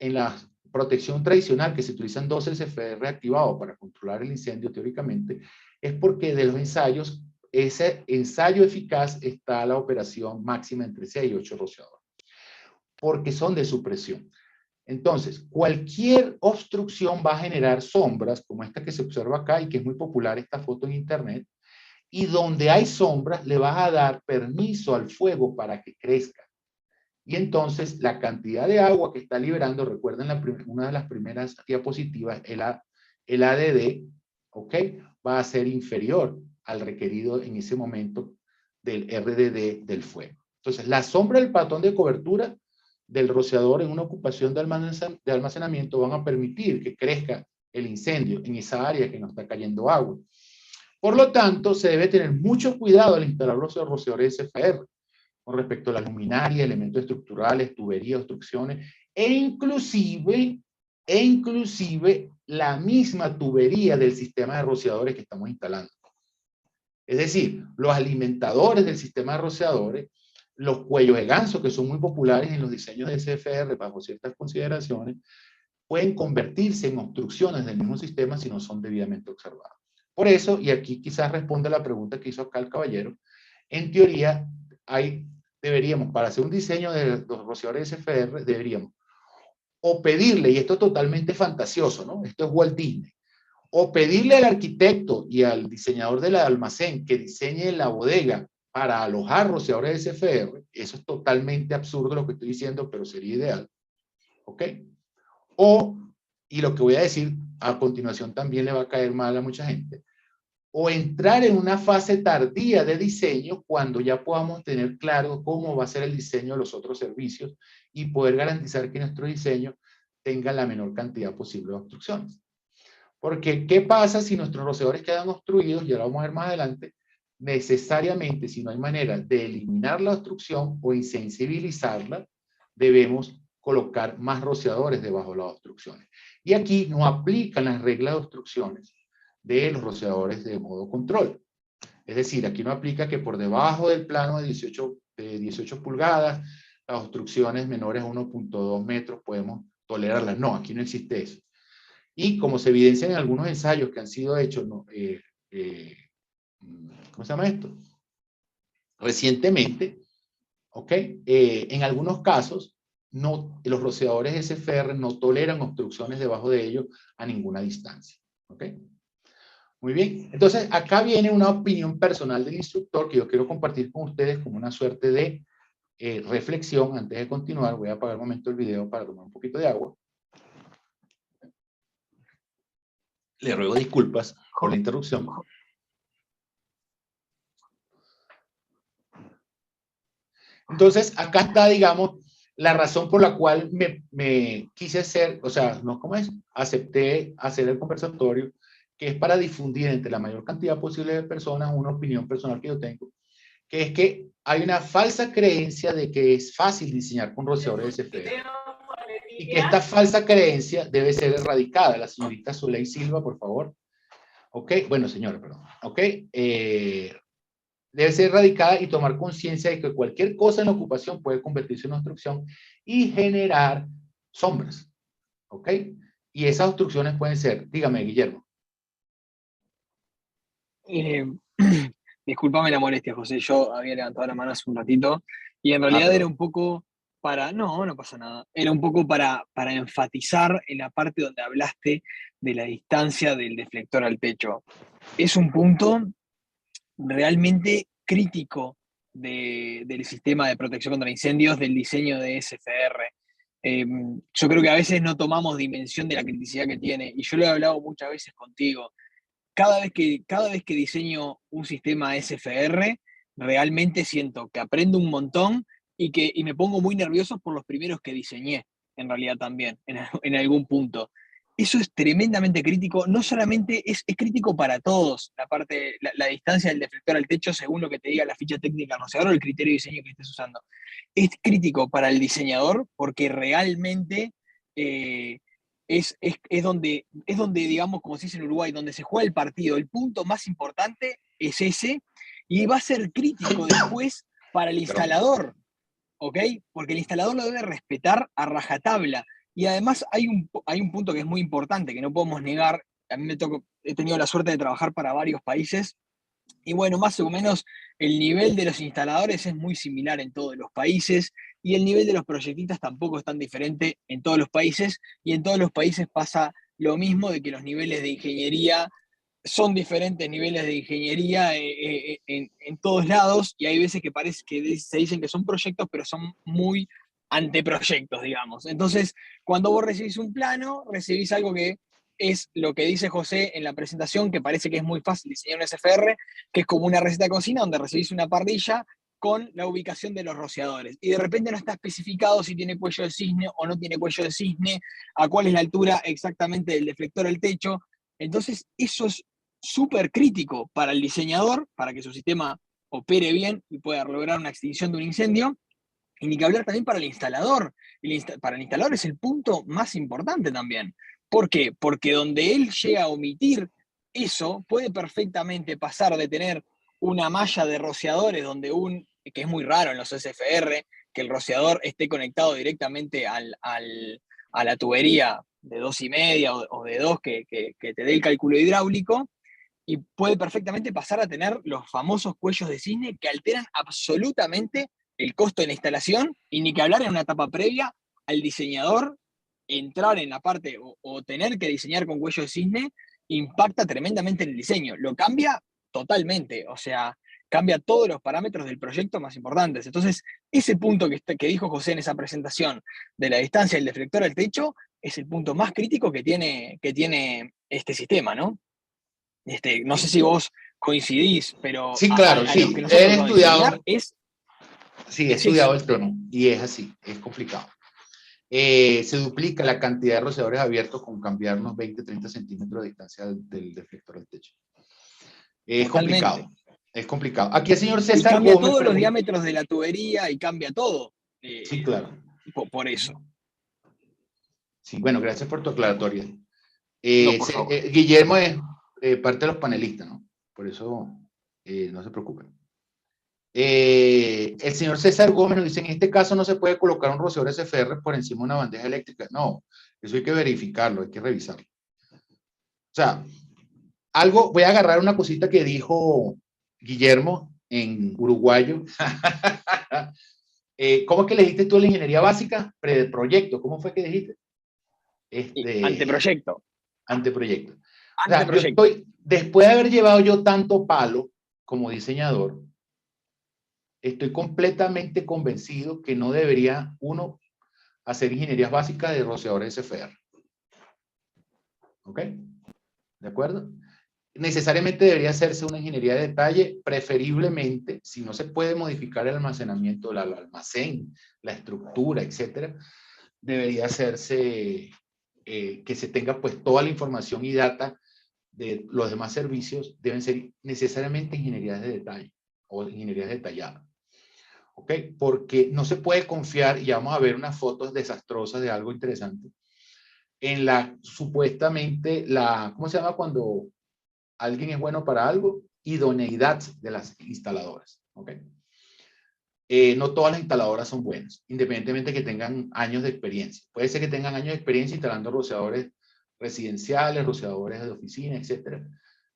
[SPEAKER 3] en la protección tradicional que se utilizan 12 SFR activados para controlar el incendio teóricamente, es porque de los ensayos, ese ensayo eficaz está a la operación máxima entre 6 y 8 rociadores, porque son de supresión. Entonces, cualquier obstrucción va a generar sombras, como esta que se observa acá y que es muy popular esta foto en internet, y donde hay sombras le vas a dar permiso al fuego para que crezca. Y entonces la cantidad de agua que está liberando, recuerden una de las primeras diapositivas, el ADD, ¿ok? Va a ser inferior al requerido en ese momento del RDD del fuego. Entonces, la sombra del patrón de cobertura del rociador en una ocupación de almacenamiento van a permitir que crezca el incendio en esa área que no está cayendo agua. Por lo tanto, se debe tener mucho cuidado al instalar los rociadores SFR con respecto a la luminaria, elementos estructurales, tuberías, obstrucciones, e inclusive la misma tubería del sistema de rociadores que estamos instalando. Es decir, los alimentadores del sistema de rociadores, los cuellos de ganso, que son muy populares en los diseños de SFR bajo ciertas consideraciones, pueden convertirse en obstrucciones del mismo sistema si no son debidamente observados. Por eso, y aquí quizás responde la pregunta que hizo acá el caballero, en teoría deberíamos, para hacer un diseño de los rociadores SFR, deberíamos o pedirle, y esto es totalmente fantasioso, ¿no? Esto es Walt Disney, o pedirle al arquitecto y al diseñador del almacén que diseñe la bodega para alojar rociadores SFR, eso es totalmente absurdo lo que estoy diciendo, pero sería ideal, ¿ok? Y lo que voy a decir a continuación también le va a caer mal a mucha gente, o entrar en una fase tardía de diseño cuando ya podamos tener claro cómo va a ser el diseño de los otros servicios y poder garantizar que nuestro diseño tenga la menor cantidad posible de obstrucciones. Porque, ¿qué pasa si nuestros rociadores quedan obstruidos? Ya lo vamos a ver más adelante. Necesariamente, si no hay manera de eliminar la obstrucción o insensibilizarla, debemos colocar más rociadores debajo de las obstrucciones. Y aquí no aplican las reglas de obstrucciones de los rociadores de modo control. Es decir, aquí no aplica que por debajo del plano de 18 pulgadas, las obstrucciones menores a 1.2 metros podemos tolerarlas. No, aquí no existe eso. Y como se evidencia en algunos ensayos que han sido hechos, ¿no? ¿Cómo se llama esto? Recientemente, ¿ok? En algunos casos, los rociadores SFR no toleran obstrucciones debajo de ellos a ninguna distancia, ¿ok? Muy bien, entonces acá viene una opinión personal del instructor que yo quiero compartir con ustedes como una suerte de reflexión. Antes de continuar, voy a apagar un momento el video para tomar un poquito de agua. Le ruego disculpas por la interrupción. Entonces, acá está, digamos, la razón por la cual me quise hacer, o sea, no como es, acepté hacer el conversatorio, que es para difundir entre la mayor cantidad posible de personas una opinión personal que yo tengo, que es que hay una falsa creencia de que es fácil diseñar con rociadores SFR. y que esta falsa creencia debe ser erradicada. La señorita Zuley Silva, por favor. Ok, bueno, señora, perdón. Ok, debe ser erradicada y tomar conciencia de que cualquier cosa en la ocupación puede convertirse en una obstrucción y generar sombras. Ok, y esas obstrucciones pueden ser, dígame, Guillermo.
[SPEAKER 5] Eh, discúlpame la molestia, José. Yo había levantado la mano hace un ratito y en
[SPEAKER 3] Ah,
[SPEAKER 5] realidad era
[SPEAKER 3] perdón.
[SPEAKER 5] un poco para. No, no pasa nada. Era un poco para enfatizar en la parte donde hablaste de la distancia del deflector al techo. Es un punto realmente crítico del sistema de protección contra incendios, del diseño de SFR. Yo creo que a veces no tomamos dimensión de la criticidad que tiene, y yo lo he hablado muchas veces contigo. Cada vez que diseño un sistema SFR, realmente siento que aprendo un montón y me pongo muy nervioso por los primeros que diseñé, en realidad también, en algún punto. Eso es tremendamente crítico, no solamente es crítico para todos, la distancia del deflector al techo según lo que te diga la ficha técnica del rociador o el criterio de diseño que estés usando. Es crítico para el diseñador porque realmente eh, es donde, digamos, como se dice en Uruguay, donde se juega el partido. El punto más importante es ese y va a ser crítico después para el instalador, ¿ok? Porque el instalador lo debe respetar a rajatabla. Y además hay un punto que es muy importante, que no podemos negar. A mí he tenido la suerte de trabajar para varios países y bueno, más o menos el nivel de los instaladores es muy similar en todos los países y el nivel de los proyectistas tampoco es tan diferente en todos los países y en todos los países pasa lo mismo de que los niveles de ingeniería son diferentes niveles de ingeniería en todos lados y hay veces que parece que se dicen que son proyectos pero son muy anteproyectos, digamos. Entonces, cuando vos recibís un plano, recibís algo que es lo que dice José en la presentación, que parece que es muy fácil diseñar un SFR, que es como una receta de cocina donde recibís una parrilla con la ubicación de los rociadores. Y de repente no está especificado si tiene cuello de cisne o no tiene cuello de cisne, a cuál es la altura exactamente del deflector al techo. Entonces, eso es súper crítico para el diseñador, para que su sistema opere bien y pueda lograr una extinción de un incendio. Y ni que hablar también para el instalador. Para el instalador es el punto más importante también. ¿Por qué? Porque donde él llega a omitir eso, puede perfectamente pasar de tener una malla de rociadores que es muy raro en los SFR, que el rociador esté conectado directamente a la tubería de 2,5 o de 2 que te dé el cálculo hidráulico, y puede perfectamente pasar a tener los famosos cuellos de cisne que alteran absolutamente el costo de la instalación y ni que hablar en una etapa previa al diseñador entrar en la parte o tener que diseñar con cuello de cisne impacta tremendamente en el diseño. Lo cambia totalmente, o sea, cambia todos los parámetros del proyecto más importantes. Entonces, ese punto que dijo José en esa presentación de la distancia del deflector al techo es el punto más crítico que tiene este sistema, ¿no? No sé si vos coincidís, pero
[SPEAKER 3] Sí, claro,
[SPEAKER 5] a lo
[SPEAKER 3] sí.
[SPEAKER 5] que nosotros
[SPEAKER 3] He
[SPEAKER 5] vamos a diseñar
[SPEAKER 3] estudiado,
[SPEAKER 5] es
[SPEAKER 3] sí, he
[SPEAKER 5] eso.
[SPEAKER 3] estudiado el tono y es así, es complicado. Se duplica la cantidad de rociadores abiertos con cambiar unos 20, 30 centímetros de distancia del deflector del techo. Es
[SPEAKER 5] Totalmente.
[SPEAKER 3] complicado, es complicado. Aquí el señor
[SPEAKER 5] Y
[SPEAKER 3] César
[SPEAKER 5] cambia
[SPEAKER 3] Gómez
[SPEAKER 5] todos los
[SPEAKER 3] pregunta.
[SPEAKER 5] diámetros de la tubería y cambia todo
[SPEAKER 3] Sí, claro.
[SPEAKER 5] por eso.
[SPEAKER 3] Sí, bueno, gracias por tu aclaratoria.
[SPEAKER 5] No, por favor.
[SPEAKER 3] Guillermo es parte de los panelistas, ¿no? Por eso no se preocupen. El señor César Gómez nos dice, en este caso no se puede colocar un rociador SFR por encima de una bandeja eléctrica. No, eso hay que verificarlo, hay que revisarlo. O sea, voy a agarrar una cosita que dijo Guillermo en uruguayo. ¿Cómo es que le dijiste tú la ingeniería básica? Preproyecto, ¿cómo fue que dijiste?
[SPEAKER 5] Anteproyecto.
[SPEAKER 3] Anteproyecto. O sea, yo
[SPEAKER 5] Anteproyecto.
[SPEAKER 3] después de haber llevado yo tanto palo como diseñador, estoy completamente convencido que no debería uno hacer ingenierías básicas de rociadores SFR. ¿Ok? ¿De acuerdo? Necesariamente debería hacerse una ingeniería de detalle, preferiblemente, si no se puede modificar el almacenamiento, el almacén, la estructura, etcétera, debería hacerse que se tenga pues toda la información y data de los demás servicios, deben ser necesariamente ingenierías de detalle o ingenierías detalladas. ¿ok? Porque no se puede confiar, y ya vamos a ver unas fotos desastrosas de algo interesante, en la supuestamente, ¿cómo se llama cuando alguien es bueno para algo? Idoneidad de las instaladoras, ¿ok? No todas las instaladoras son buenas, independientemente de que tengan años de experiencia. Puede ser que tengan años de experiencia instalando rociadores residenciales, rociadores de oficina, etcétera,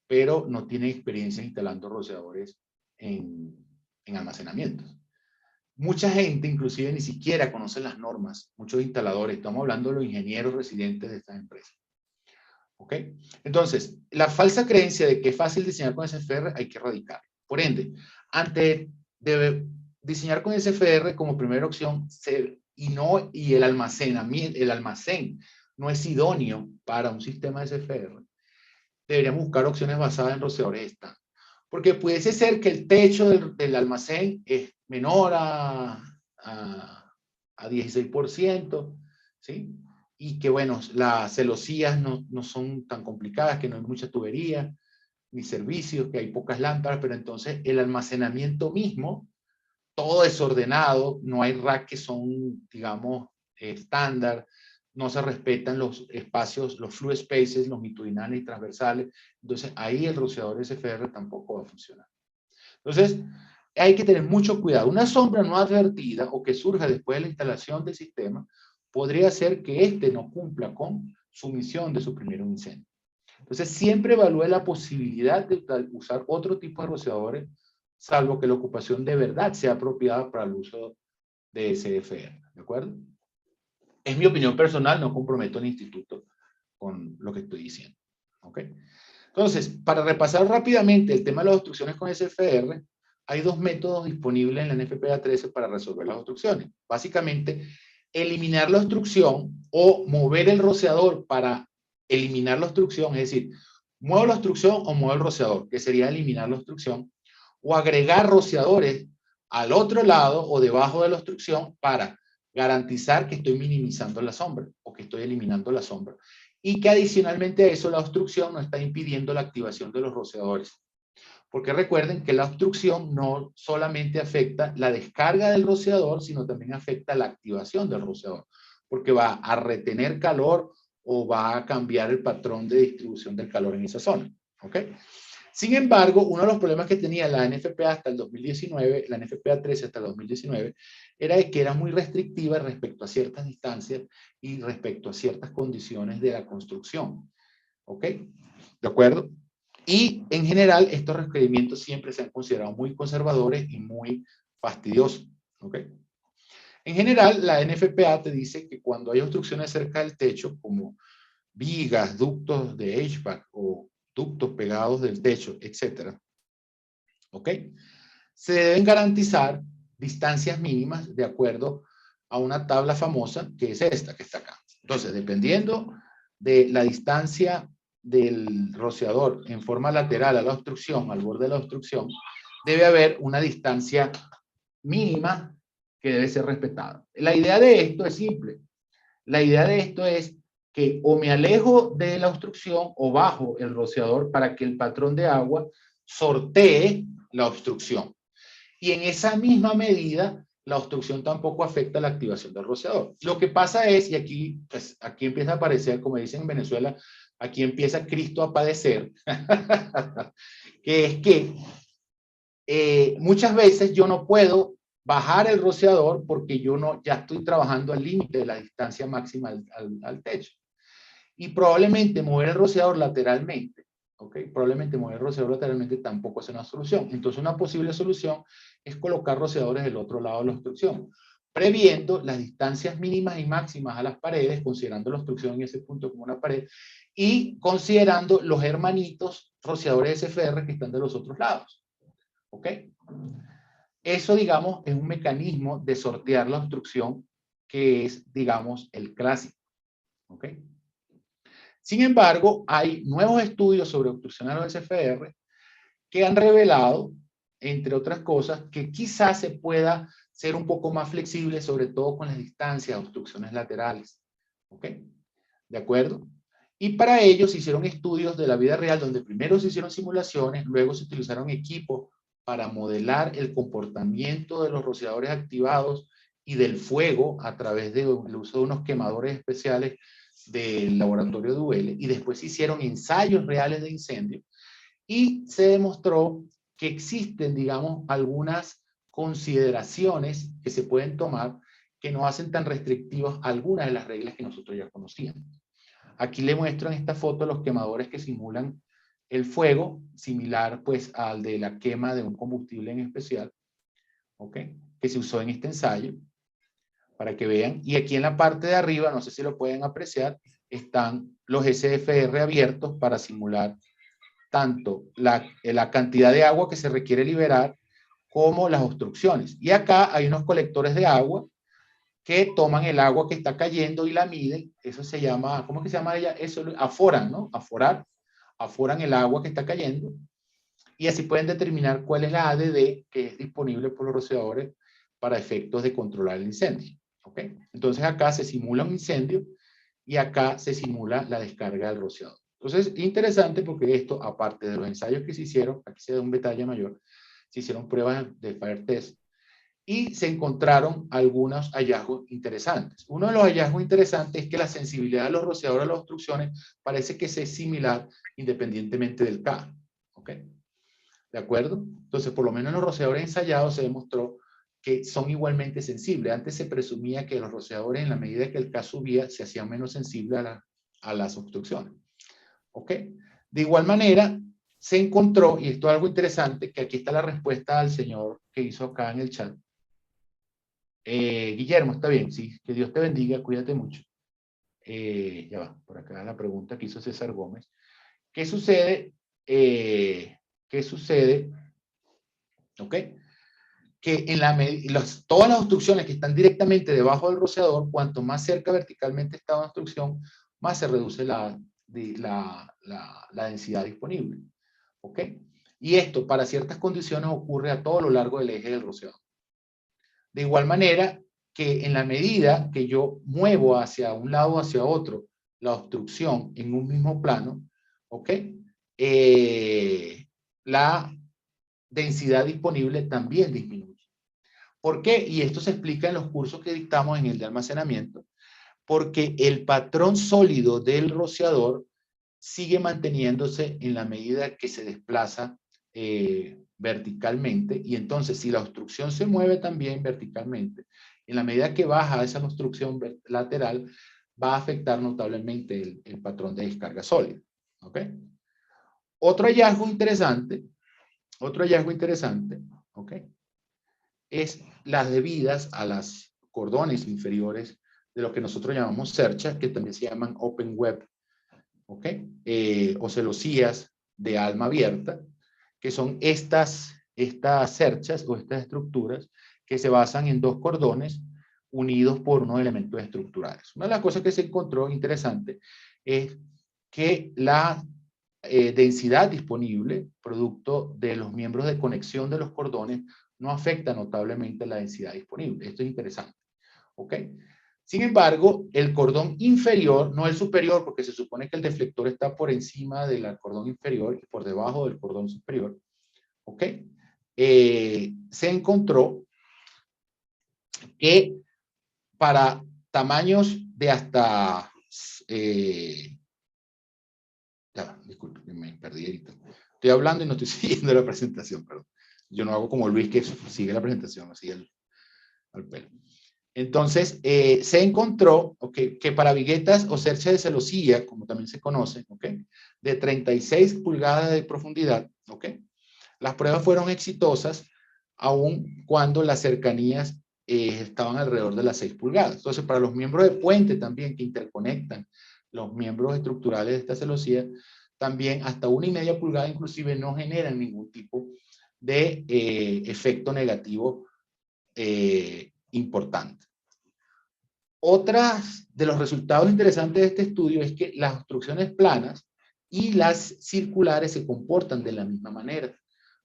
[SPEAKER 3] pero no tienen experiencia instalando rociadores en almacenamientos. Mucha gente, inclusive, ni siquiera conoce las normas, muchos instaladores, estamos hablando de los ingenieros residentes de estas empresas. ¿Ok? Entonces, la falsa creencia de que es fácil diseñar con SFR hay que erradicar. Por ende, antes de diseñar con SFR como primera opción, y el almacén no es idóneo para un sistema de SFR, deberíamos buscar opciones basadas en rociadores estándar. Porque pudiese ser que el techo del almacén es menor a 16%, ¿sí? Y que, bueno, las celosías no son tan complicadas, que no hay mucha tubería, ni servicios, que hay pocas lámparas, pero entonces el almacenamiento mismo, todo desordenado, no hay racks que son, digamos, estándar, no se respetan los espacios, los flue spaces, longitudinales y transversales, entonces ahí el rociador SFR tampoco va a funcionar. Entonces, hay que tener mucho cuidado. Una sombra no advertida o que surja después de la instalación del sistema podría ser que éste no cumpla con su misión de suprimir un incendio. Entonces, siempre evalúe la posibilidad de usar otro tipo de rociadores, salvo que la ocupación de verdad sea apropiada para el uso de SFR. ¿De acuerdo? Es mi opinión personal, no comprometo al instituto con lo que estoy diciendo. ¿Ok? Entonces, para repasar rápidamente el tema de las obstrucciones con SFR, hay dos métodos disponibles en la NFPA 13 para resolver las obstrucciones. Básicamente, eliminar la obstrucción o mover el rociador para eliminar la obstrucción, es decir, muevo la obstrucción o muevo el rociador, que sería eliminar la obstrucción, o agregar rociadores al otro lado o debajo de la obstrucción para garantizar que estoy minimizando la sombra o que estoy eliminando la sombra. Y que adicionalmente a eso la obstrucción no está impidiendo la activación de los rociadores. Porque recuerden que la obstrucción no solamente afecta la descarga del rociador, sino también afecta la activación del rociador. Porque va a retener calor o va a cambiar el patrón de distribución del calor en esa zona. ¿Ok? Sin embargo, uno de los problemas que tenía la NFPA hasta el 2019, la NFPA 13 hasta el 2019, era de que era muy restrictiva respecto a ciertas distancias y respecto a ciertas condiciones de la construcción. ¿Ok? ¿De acuerdo? Y en general, estos requerimientos siempre se han considerado muy conservadores y muy fastidiosos. ¿Ok? En general, la NFPA te dice que cuando hay obstrucciones cerca del techo, como vigas, ductos de HVAC o ductos pegados del techo, etcétera, ¿ok? Se deben garantizar distancias mínimas de acuerdo a una tabla famosa que es esta que está acá. Entonces, dependiendo de la distancia del rociador en forma lateral a la obstrucción, al borde de la obstrucción, debe haber una distancia mínima que debe ser respetada. La idea de esto es simple. La idea de esto es que o me alejo de la obstrucción o bajo el rociador para que el patrón de agua sortee la obstrucción. Y en esa misma medida, la obstrucción tampoco afecta la activación del rociador. Lo que pasa es, y aquí, pues, aquí empieza a aparecer, como dicen en Venezuela, aquí empieza Cristo a padecer, que es que muchas veces yo no puedo bajar el rociador porque yo ya estoy trabajando al límite de la distancia máxima al techo. Y probablemente mover el rociador lateralmente, ¿ok? Probablemente mover el rociador lateralmente tampoco es una solución. Entonces una posible solución es colocar rociadores del otro lado de la obstrucción, previendo las distancias mínimas y máximas a las paredes, considerando la obstrucción en ese punto como una pared, y considerando los hermanitos rociadores SFR que están de los otros lados. ¿Ok? Eso, digamos, es un mecanismo de sortear la obstrucción que es, digamos, el clásico. ¿Ok? Sin embargo, hay nuevos estudios sobre obstrucción a los SFR que han revelado, entre otras cosas, que quizás se pueda ser un poco más flexible, sobre todo con las distancias de obstrucciones laterales. ¿Ok? ¿De acuerdo? Y para ello se hicieron estudios de la vida real donde primero se hicieron simulaciones, luego se utilizaron equipos para modelar el comportamiento de los rociadores activados y del fuego a través del uso de unos quemadores especiales del laboratorio de UL, y después se hicieron ensayos reales de incendio y se demostró que existen, digamos, algunas consideraciones que se pueden tomar que no hacen tan restrictivas algunas de las reglas que nosotros ya conocíamos. Aquí le muestro en esta foto los quemadores que simulan el fuego, similar pues al de la quema de un combustible en especial, ¿ok? Que se usó en este ensayo, para que vean. Y aquí en la parte de arriba, no sé si lo pueden apreciar, están los SFR abiertos para simular tanto la cantidad de agua que se requiere liberar como las obstrucciones. Y acá hay unos colectores de agua que toman el agua que está cayendo y la miden. Eso se llama, ¿cómo que se llama ella? Eso, aforan, ¿no? Aforan el agua que está cayendo y así pueden determinar cuál es la ADD que es disponible por los rociadores para efectos de controlar el incendio. ¿Ok? Entonces acá se simula un incendio y acá se simula la descarga del rociador. Entonces, interesante porque esto, aparte de los ensayos que se hicieron, aquí se da un detalle mayor, se hicieron pruebas de fire test y se encontraron algunos hallazgos interesantes. Uno de los hallazgos interesantes es que la sensibilidad de los rociadores a las obstrucciones parece que es similar independientemente del K. ¿Ok? ¿De acuerdo? Entonces, por lo menos en los rociadores ensayados se demostró que son igualmente sensibles. Antes se presumía que los rociadores, en la medida que el K subía, se hacían menos sensibles a las obstrucciones. ¿Ok? De igual manera, se encontró, y esto es algo interesante, que aquí está la respuesta al señor que hizo acá en el chat. Guillermo, está bien, sí, que Dios te bendiga, cuídate mucho. Ya va, por acá la pregunta que hizo César Gómez. ¿Qué sucede? ¿Qué sucede? ¿Ok? Que todas las obstrucciones que están directamente debajo del rociador, cuanto más cerca verticalmente está una obstrucción, más se reduce la densidad disponible. ¿Ok? Y esto, para ciertas condiciones, ocurre a todo lo largo del eje del rociador. De igual manera que en la medida que yo muevo hacia un lado o hacia otro la obstrucción en un mismo plano, ¿ok? La densidad disponible también disminuye. ¿Por qué? Y esto se explica en los cursos que dictamos en el de almacenamiento, porque el patrón sólido del rociador sigue manteniéndose en la medida que se desplaza verticalmente, y entonces si la obstrucción se mueve también verticalmente, en la medida que baja esa obstrucción lateral, va a afectar notablemente el patrón de descarga sólida. ¿Ok? Otro hallazgo interesante, ¿ok? Es las debidas a las cordones inferiores de lo que nosotros llamamos cerchas, que también se llaman open web, ¿ok? O celosías de alma abierta, que son estas cerchas o estas estructuras que se basan en dos cordones unidos por unos elementos estructurales. Una de las cosas que se encontró interesante es que la densidad disponible, producto de los miembros de conexión de los cordones, no afecta notablemente la densidad disponible. Esto es interesante. ¿Ok? Sin embargo, el cordón inferior, no el superior, porque se supone que el deflector está por encima del cordón inferior y por debajo del cordón superior. ¿Ok? Se encontró que para tamaños de hasta... disculpe, me perdí ahorita. Estoy hablando y no estoy siguiendo la presentación, perdón. Yo no hago como Luis, que sigue la presentación, así al pelo. Entonces, se encontró que para viguetas o cercha de celosía, como también se conoce, de 36 pulgadas de profundidad, las pruebas fueron exitosas aun cuando las cercanías estaban alrededor de las 6 pulgadas. Entonces, para los miembros de puente también que interconectan los miembros estructurales de esta celosía, también hasta 1,5 pulgadas inclusive no generan ningún tipo de efecto negativo importante. Otras de los resultados interesantes de este estudio es que las obstrucciones planas y las circulares se comportan de la misma manera.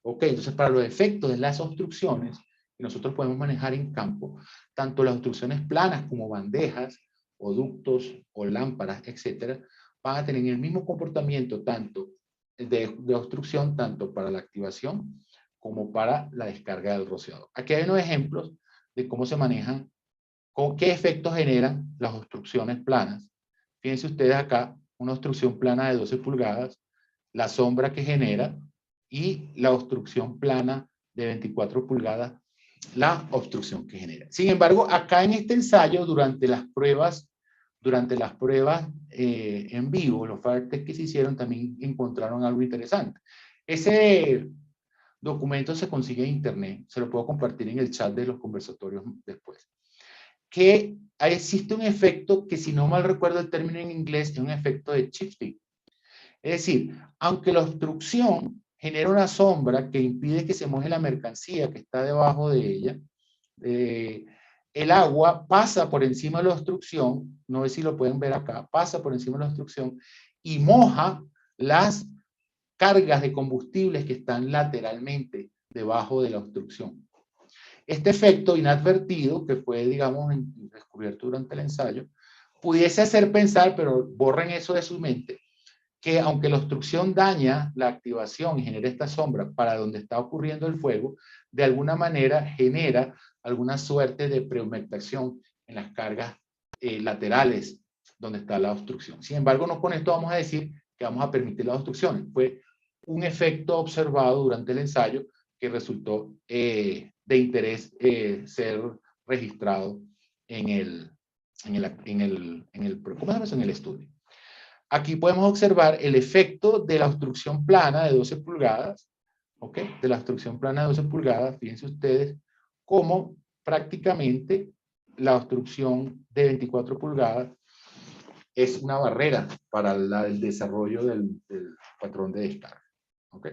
[SPEAKER 3] ¿Ok? Entonces, para los efectos de las obstrucciones que nosotros podemos manejar en campo, tanto las obstrucciones planas como bandejas, o ductos, o lámparas, etcétera, van a tener el mismo comportamiento tanto de obstrucción, tanto para la activación como para la descarga del rociador. Aquí hay unos ejemplos de cómo se manejan, con qué efectos generan las obstrucciones planas. Fíjense ustedes acá, una obstrucción plana de 12 pulgadas, la sombra que genera, y la obstrucción plana de 24 pulgadas, la obstrucción que genera. Sin embargo, acá en este ensayo, durante las pruebas en vivo, los fire test que se hicieron, también encontraron algo interesante. Ese documento se consigue en internet, se lo puedo compartir en el chat de los conversatorios después. Que existe un efecto que, si no mal recuerdo el término en inglés, es un efecto de shifting. Es decir, aunque la obstrucción genera una sombra que impide que se moje la mercancía que está debajo de ella, el agua pasa por encima de la obstrucción, no sé si lo pueden ver acá, pasa por encima de la obstrucción y moja las cargas de combustibles que están lateralmente debajo de la obstrucción. Este efecto inadvertido, que fue, digamos, descubierto durante el ensayo, pudiese hacer pensar, pero borren eso de su mente, que aunque la obstrucción daña la activación y genera esta sombra para donde está ocurriendo el fuego, de alguna manera genera alguna suerte de prehumectación en las cargas laterales donde está la obstrucción. Sin embargo, no con esto vamos a decir que vamos a permitir las obstrucciones. Fue un efecto observado durante el ensayo que resultó de interés ser registrado en el estudio. Aquí podemos observar el efecto de la obstrucción plana de 12 pulgadas, ¿ok? De la obstrucción plana de 12 pulgadas, fíjense ustedes cómo prácticamente la obstrucción de 24 pulgadas es una barrera para el desarrollo del patrón de descarga, ¿ok?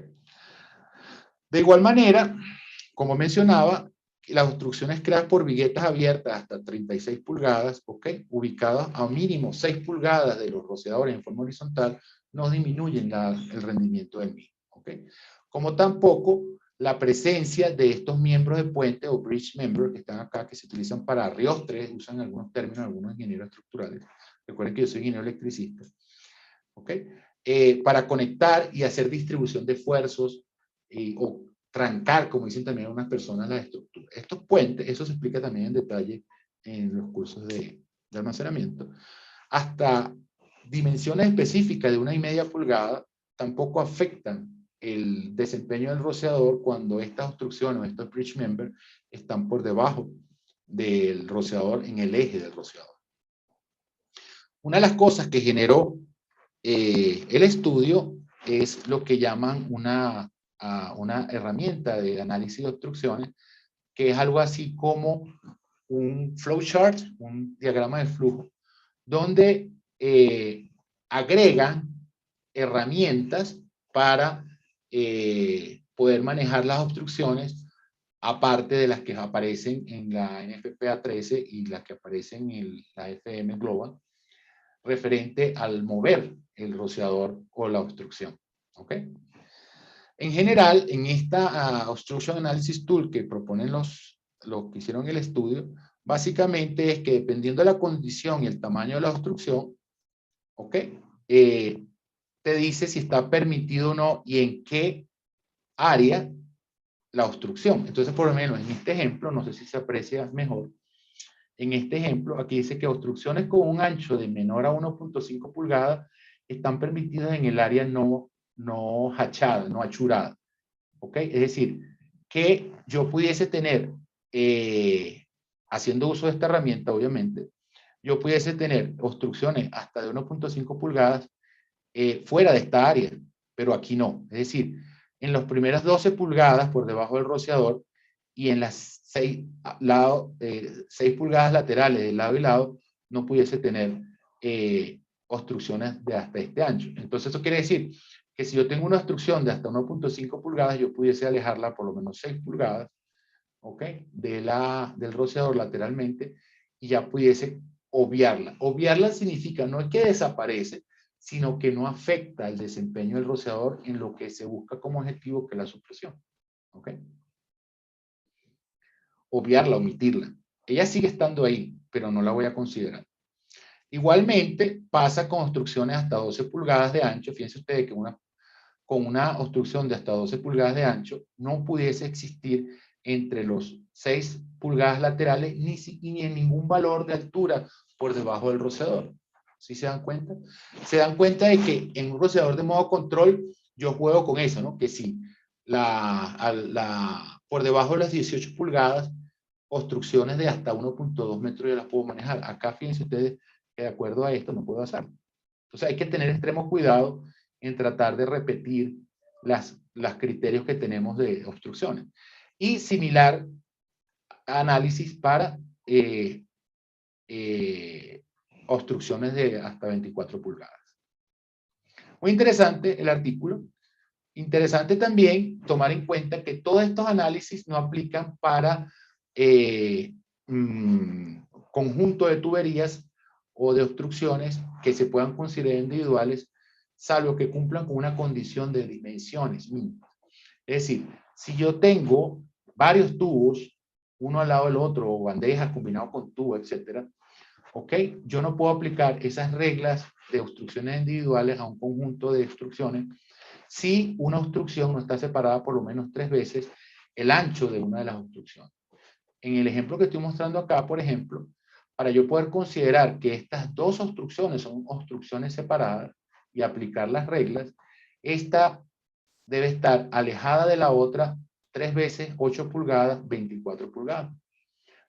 [SPEAKER 3] De igual manera, como mencionaba, las obstrucciones creadas por viguetas abiertas hasta 36 pulgadas, ¿ok? Ubicadas a mínimo 6 pulgadas de los rociadores en forma horizontal, no disminuyen el rendimiento del mismo, ¿ok? Como tampoco la presencia de estos miembros de puente o bridge member que están acá, que se utilizan para riostres, usan algunos términos, algunos ingenieros estructurales. Recuerden que yo soy ingeniero electricista, ¿ok? Para conectar y hacer distribución de esfuerzos o trancar, como dicen también algunas personas, la estructura. Estos puentes, eso se explica también en detalle en los cursos de almacenamiento. Hasta dimensiones específicas de 1,5 pulgadas tampoco afectan el desempeño del rociador cuando estas obstrucciones o estos bridge members están por debajo del rociador, en el eje del rociador. Una de las cosas que generó el estudio es lo que llaman una herramienta de análisis de obstrucciones, que es algo así como un flowchart, un diagrama de flujo, donde agregan herramientas para poder manejar las obstrucciones, aparte de las que aparecen en la NFPA 13 y las que aparecen en la FM Global, referente al mover el rociador o la obstrucción. ¿Ok? En general, en esta Obstruction Analysis Tool que proponen los que hicieron el estudio, básicamente es que dependiendo de la condición y el tamaño de la obstrucción, ¿ok? Te dice si está permitido o no y en qué área la obstrucción. Entonces, por lo menos en este ejemplo, no sé si se aprecia mejor, en este ejemplo, aquí dice que obstrucciones con un ancho de menor a 1.5 pulgadas están permitidas en el área no hachada, no achurada. ¿Ok? Es decir, que yo pudiese tener, haciendo uso de esta herramienta, obviamente, yo pudiese tener obstrucciones hasta de 1.5 pulgadas fuera de esta área, pero aquí no. Es decir, en las primeras 12 pulgadas por debajo del rociador y en las 6 pulgadas laterales de lado y lado, no pudiese tener obstrucciones de hasta este ancho. Entonces, eso quiere decir que si yo tengo una obstrucción de hasta 1.5 pulgadas, yo pudiese alejarla por lo menos 6 pulgadas, ¿ok? Del rociador lateralmente, y ya pudiese obviarla. Obviarla significa, no es que desaparece, sino que no afecta el desempeño del rociador en lo que se busca como objetivo, que es la supresión. ¿Ok? Obviarla, omitirla. Ella sigue estando ahí, pero no la voy a considerar. Igualmente, pasa con obstrucciones hasta 12 pulgadas de ancho. Fíjense ustedes que una con una obstrucción de hasta 12 pulgadas de ancho, no pudiese existir entre los 6 pulgadas laterales ni en ningún valor de altura por debajo del rociador. ¿Sí se dan cuenta? Se dan cuenta de que en un rociador de modo control yo juego con eso, ¿no? Que si por debajo de las 18 pulgadas, obstrucciones de hasta 1.2 metros yo las puedo manejar. Acá fíjense ustedes que de acuerdo a esto no puedo hacer. Entonces hay que tener extremo cuidado en tratar de repetir los criterios que tenemos de obstrucciones. Y similar análisis para obstrucciones de hasta 24 pulgadas. Muy interesante el artículo. Interesante también tomar en cuenta que todos estos análisis no aplican para conjunto de tuberías o de obstrucciones que se puedan considerar individuales, salvo que cumplan con una condición de dimensiones mínimas. Es decir, si yo tengo varios tubos, uno al lado del otro, o bandejas combinados con tubos, etcétera, ¿ok? Yo no puedo aplicar esas reglas de obstrucciones individuales a un conjunto de obstrucciones si una obstrucción no está separada por lo menos 3 veces el ancho de una de las obstrucciones. En el ejemplo que estoy mostrando acá, por ejemplo, para yo poder considerar que estas dos obstrucciones son obstrucciones separadas y aplicar las reglas, esta debe estar alejada de la otra 3 veces 8 pulgadas, 24 pulgadas.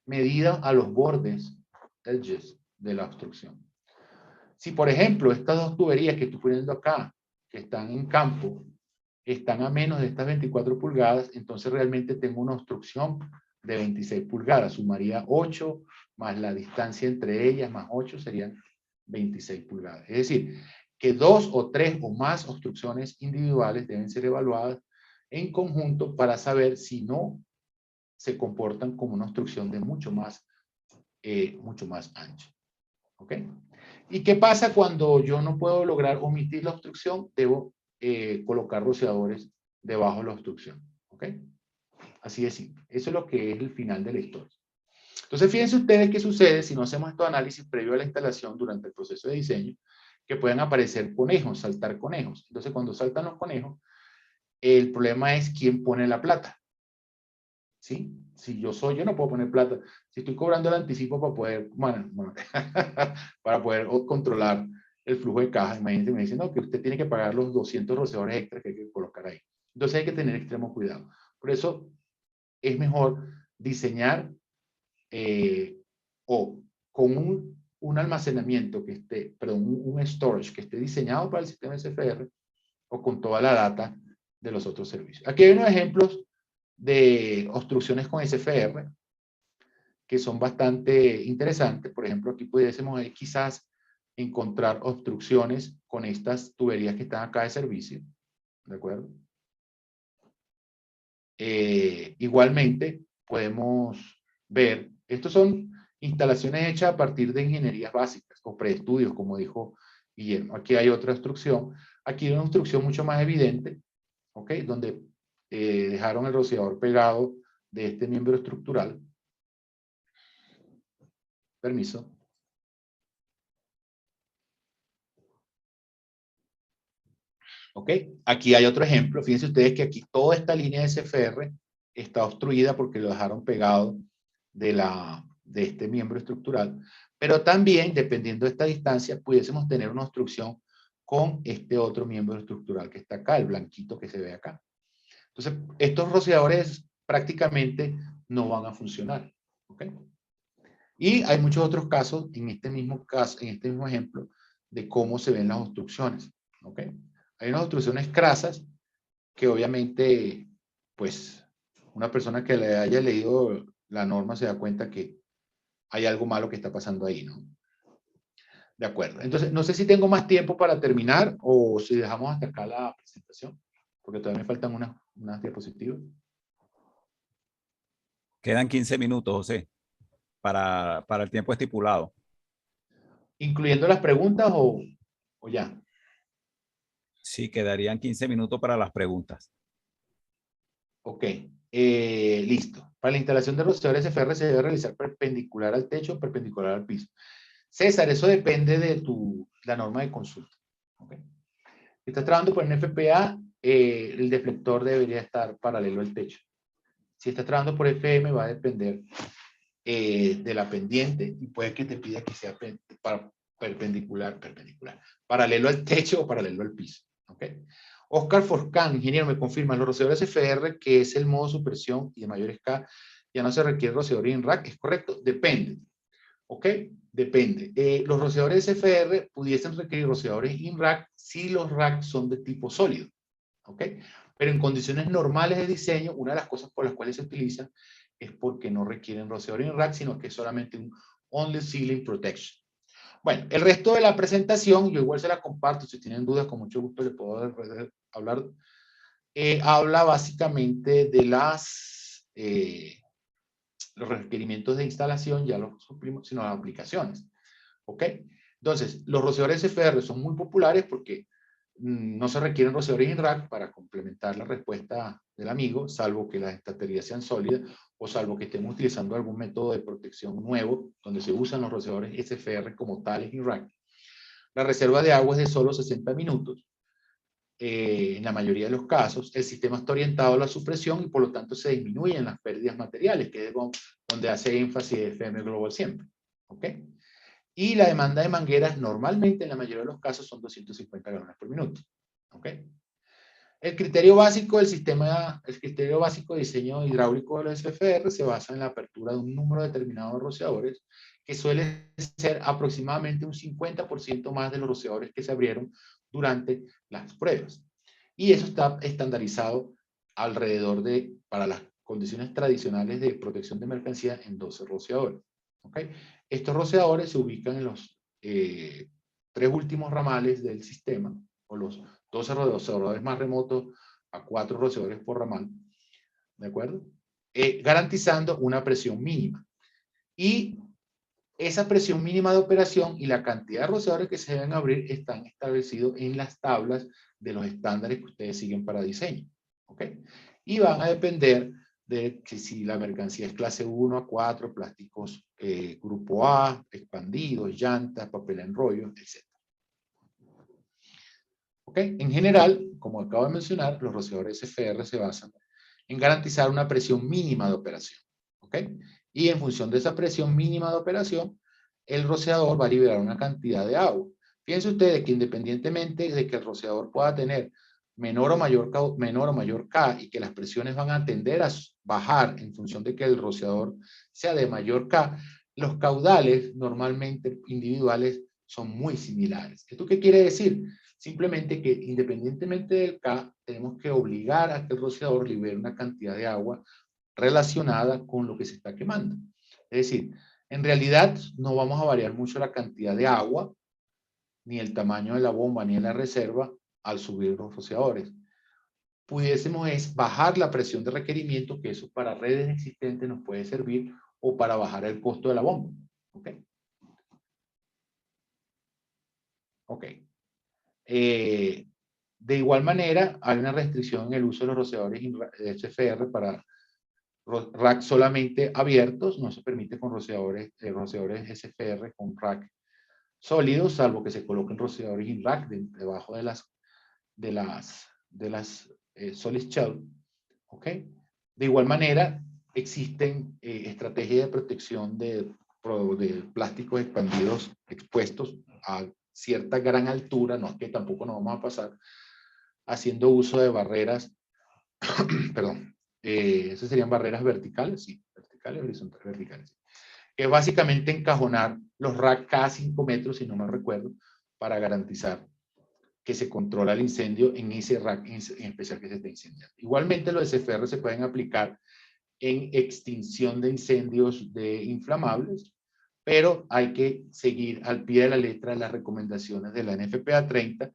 [SPEAKER 3] Medida a los bordes, edges, de la obstrucción. Si, por ejemplo, estas dos tuberías que estoy poniendo acá, que están en campo, están a menos de estas 24 pulgadas, entonces realmente tengo una obstrucción de 26 pulgadas. Sumaría 8 más la distancia entre ellas, más 8, serían 26 pulgadas. Es decir, que 2 o 3 o más obstrucciones individuales deben ser evaluadas en conjunto para saber si no se comportan como una obstrucción de mucho más ancho. ¿Ok? ¿Y qué pasa cuando yo no puedo lograr omitir la obstrucción? Debo colocar rociadores debajo de la obstrucción. ¿Ok? Así de simple. Eso es lo que es el final de la historia. Entonces, fíjense ustedes qué sucede si no hacemos estos análisis previo a la instalación durante el proceso de diseño, que pueden aparecer conejos, saltar conejos. Entonces, cuando saltan los conejos, el problema es quién pone la plata. ¿Sí? Si yo no puedo poner plata. Si estoy cobrando el anticipo para poder, para poder controlar el flujo de caja, imagínense, me dicen, no, que usted tiene que pagar los 200 rociadores extras que hay que colocar ahí. Entonces hay que tener extremo cuidado. Por eso es mejor diseñar o con un almacenamiento que esté, perdón, un storage que esté diseñado para el sistema SFR o con toda la data de los otros servicios. Aquí hay unos ejemplos de obstrucciones con SFR que son bastante interesantes. Por ejemplo, aquí pudiésemos quizás encontrar obstrucciones con estas tuberías que están acá de servicio. ¿De acuerdo? Igualmente, podemos ver, estos son instalaciones hechas a partir de ingenierías básicas o preestudios, como dijo Guillermo. Aquí hay otra obstrucción. Aquí hay una obstrucción mucho más evidente, ¿ok? Donde dejaron el rociador pegado de este miembro estructural. Permiso. ¿Ok? Aquí hay otro ejemplo. Fíjense ustedes que aquí toda esta línea de SFR está obstruida porque lo dejaron pegado de este miembro estructural. Pero también, dependiendo de esta distancia, pudiésemos tener una obstrucción con este otro miembro estructural que está acá, el blanquito que se ve acá. Entonces, estos rociadores prácticamente no van a funcionar. ¿Ok? Y hay muchos otros casos en este mismo ejemplo, de cómo se ven las obstrucciones. ¿Ok? Hay unas obstrucciones crasas que obviamente, pues, una persona que le haya leído la norma se da cuenta que hay algo malo que está pasando ahí, ¿no? De acuerdo. Entonces, no sé si tengo más tiempo para terminar o si dejamos hasta acá la presentación, porque todavía me faltan unas diapositivas.
[SPEAKER 2] Quedan 15 minutos, José, para el tiempo estipulado.
[SPEAKER 3] ¿Incluyendo las preguntas o ya?
[SPEAKER 2] Sí, quedarían 15 minutos para las preguntas.
[SPEAKER 3] Ok, listo. Para la instalación de rociadores SFR se debe realizar perpendicular al techo o perpendicular al piso. César, eso depende de la norma de consulta. ¿Okay? Si estás trabajando por un FPA, el deflector debería estar paralelo al techo. Si estás trabajando por FM, va a depender de la pendiente y puede que te pida que sea perpendicular, paralelo al techo o paralelo al piso. ¿Okay? Oscar Forcán, ingeniero, me confirma, los rociadores FR, que es el modo supresión y de mayores K, ya no se requiere rociador in-rack, ¿es correcto? Depende. ¿Ok? Depende. Los rociadores FR pudiesen requerir rociadores in-rack si los racks son de tipo sólido. ¿Ok? Pero en condiciones normales de diseño, una de las cosas por las cuales se utilizan es porque no requieren rociador in-rack, sino que es solamente un only ceiling protection. Bueno, el resto de la presentación, yo igual se la comparto, si tienen dudas, con mucho gusto les puedo hablar. Habla básicamente de los requerimientos de instalación, ya los suplimos, sino las aplicaciones. ¿Ok? Entonces, los rociadores FR son muy populares porque no se requieren rociadores in-rack para complementar la respuesta del amigo, salvo que las estanterías sean sólidas o salvo que estemos utilizando algún método de protección nuevo donde se usan los rociadores SFR como tales in-rack. La reserva de agua es de solo 60 minutos. En la mayoría de los casos, el sistema está orientado a la supresión y por lo tanto se disminuyen las pérdidas materiales, que es donde hace énfasis FM Global siempre. ¿Ok? Y la demanda de mangueras normalmente en la mayoría de los casos son 250 galones por minuto. ¿Ok? El criterio básico del sistema, el criterio básico de diseño hidráulico de los SFR se basa en la apertura de un número determinado de rociadores, que suele ser aproximadamente un 50% más de los rociadores que se abrieron durante las pruebas. Y eso está estandarizado alrededor de, para las condiciones tradicionales de protección de mercancía, en 12 rociadores. ¿Okay? Estos rociadores se ubican en los 3 últimos ramales del sistema, o los 12 rociadores más remotos a 4 rociadores por ramal, ¿de acuerdo? Garantizando una presión mínima. Y esa presión mínima de operación y la cantidad de rociadores que se deben abrir están establecidos en las tablas de los estándares que ustedes siguen para diseño. ¿Ok? Y van a depender de que si la mercancía es clase 1 a 4, plásticos grupo A, expandidos, llantas, papel enrollo, etc. ¿Ok? En general, como acabo de mencionar, los rociadores SFR se basan en garantizar una presión mínima de operación. ¿Ok? Y en función de esa presión mínima de operación, el rociador va a liberar una cantidad de agua. Fíjense ustedes que independientemente de que el rociador pueda tener menor o mayor K y que las presiones van a tender a bajar en función de que el rociador sea de mayor K, los caudales normalmente individuales son muy similares. ¿Esto qué quiere decir? Simplemente que independientemente del K, tenemos que obligar a que el rociador libere una cantidad de agua relacionada con lo que se está quemando. Es decir, en realidad no vamos a variar mucho la cantidad de agua, ni el tamaño de la bomba, ni de la reserva al subir los rociadores. Pudiésemos bajar la presión de requerimiento, que eso para redes existentes nos puede servir, o para bajar el costo de la bomba. ¿Ok? Ok. De igual manera, hay una restricción en el uso de los rociadores SFR para rack solamente abiertos, no se permite con rociadores SFR con rack sólidos, salvo que se coloquen rociadores in rack debajo de las solid shell. ¿Ok? De igual manera, existen estrategias de protección de plásticos expandidos expuestos a cierta gran altura, no es que tampoco nos vamos a pasar, haciendo uso de barreras, perdón, esas serían barreras verticales, sí, verticales, horizontales, verticales, que es básicamente encajonar los racks cada 5 metros, si no me recuerdo, para garantizar que se controla el incendio en ese rack en especial que se está incendiando. Igualmente los SFR se pueden aplicar en extinción de incendios de inflamables, pero hay que seguir al pie de la letra las recomendaciones de la NFPA 30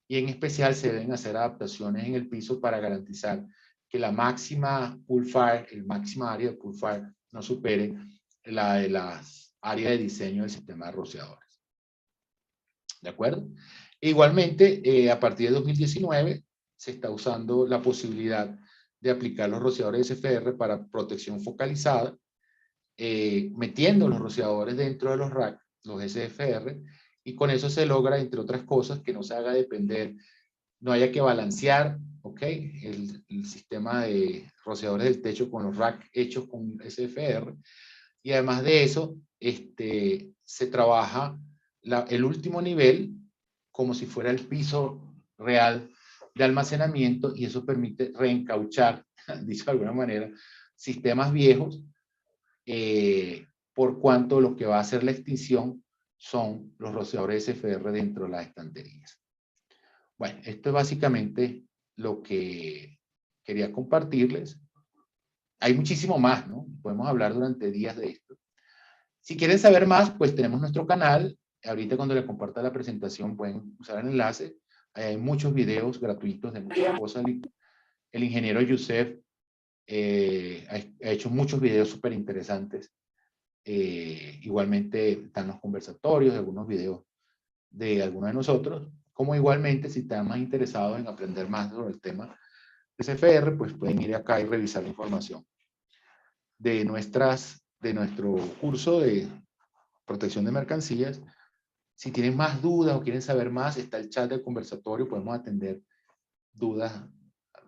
[SPEAKER 3] y en especial se deben hacer adaptaciones en el piso para garantizar que la máxima pool fire, el máxima área de pool fire no supere la de las áreas de diseño del sistema de rociadores. ¿De acuerdo? Igualmente, a partir de 2019 se está usando la posibilidad de aplicar los rociadores SFR para protección focalizada, metiendo los rociadores dentro de los racks, los SFR, y con eso se logra, entre otras cosas, que no se haga depender no haya que balancear, ¿ok? El sistema de rociadores del techo con los racks hechos con SFR. Y además de eso, se trabaja el último nivel como si fuera el piso real de almacenamiento, y eso permite reencauchar, dicho de alguna manera, sistemas viejos, por cuanto lo que va a hacer la extinción son los rociadores SFR dentro de las estanterías. Bueno, esto es básicamente lo que quería compartirles. Hay muchísimo más, ¿no? Podemos hablar durante días de esto. Si quieren saber más, pues tenemos nuestro canal. Ahorita cuando le comparta la presentación pueden usar el enlace. Ahí hay muchos videos gratuitos de muchas cosas. El ingeniero Yusef ha hecho muchos videos súper interesantes. Igualmente están los conversatorios, algunos videos de algunos de nosotros. Como igualmente, si están más interesados en aprender más sobre el tema de CFR, pues pueden ir acá y revisar la información de nuestro curso de protección de mercancías. Si tienen más dudas o quieren saber más, está el chat del conversatorio, podemos atender dudas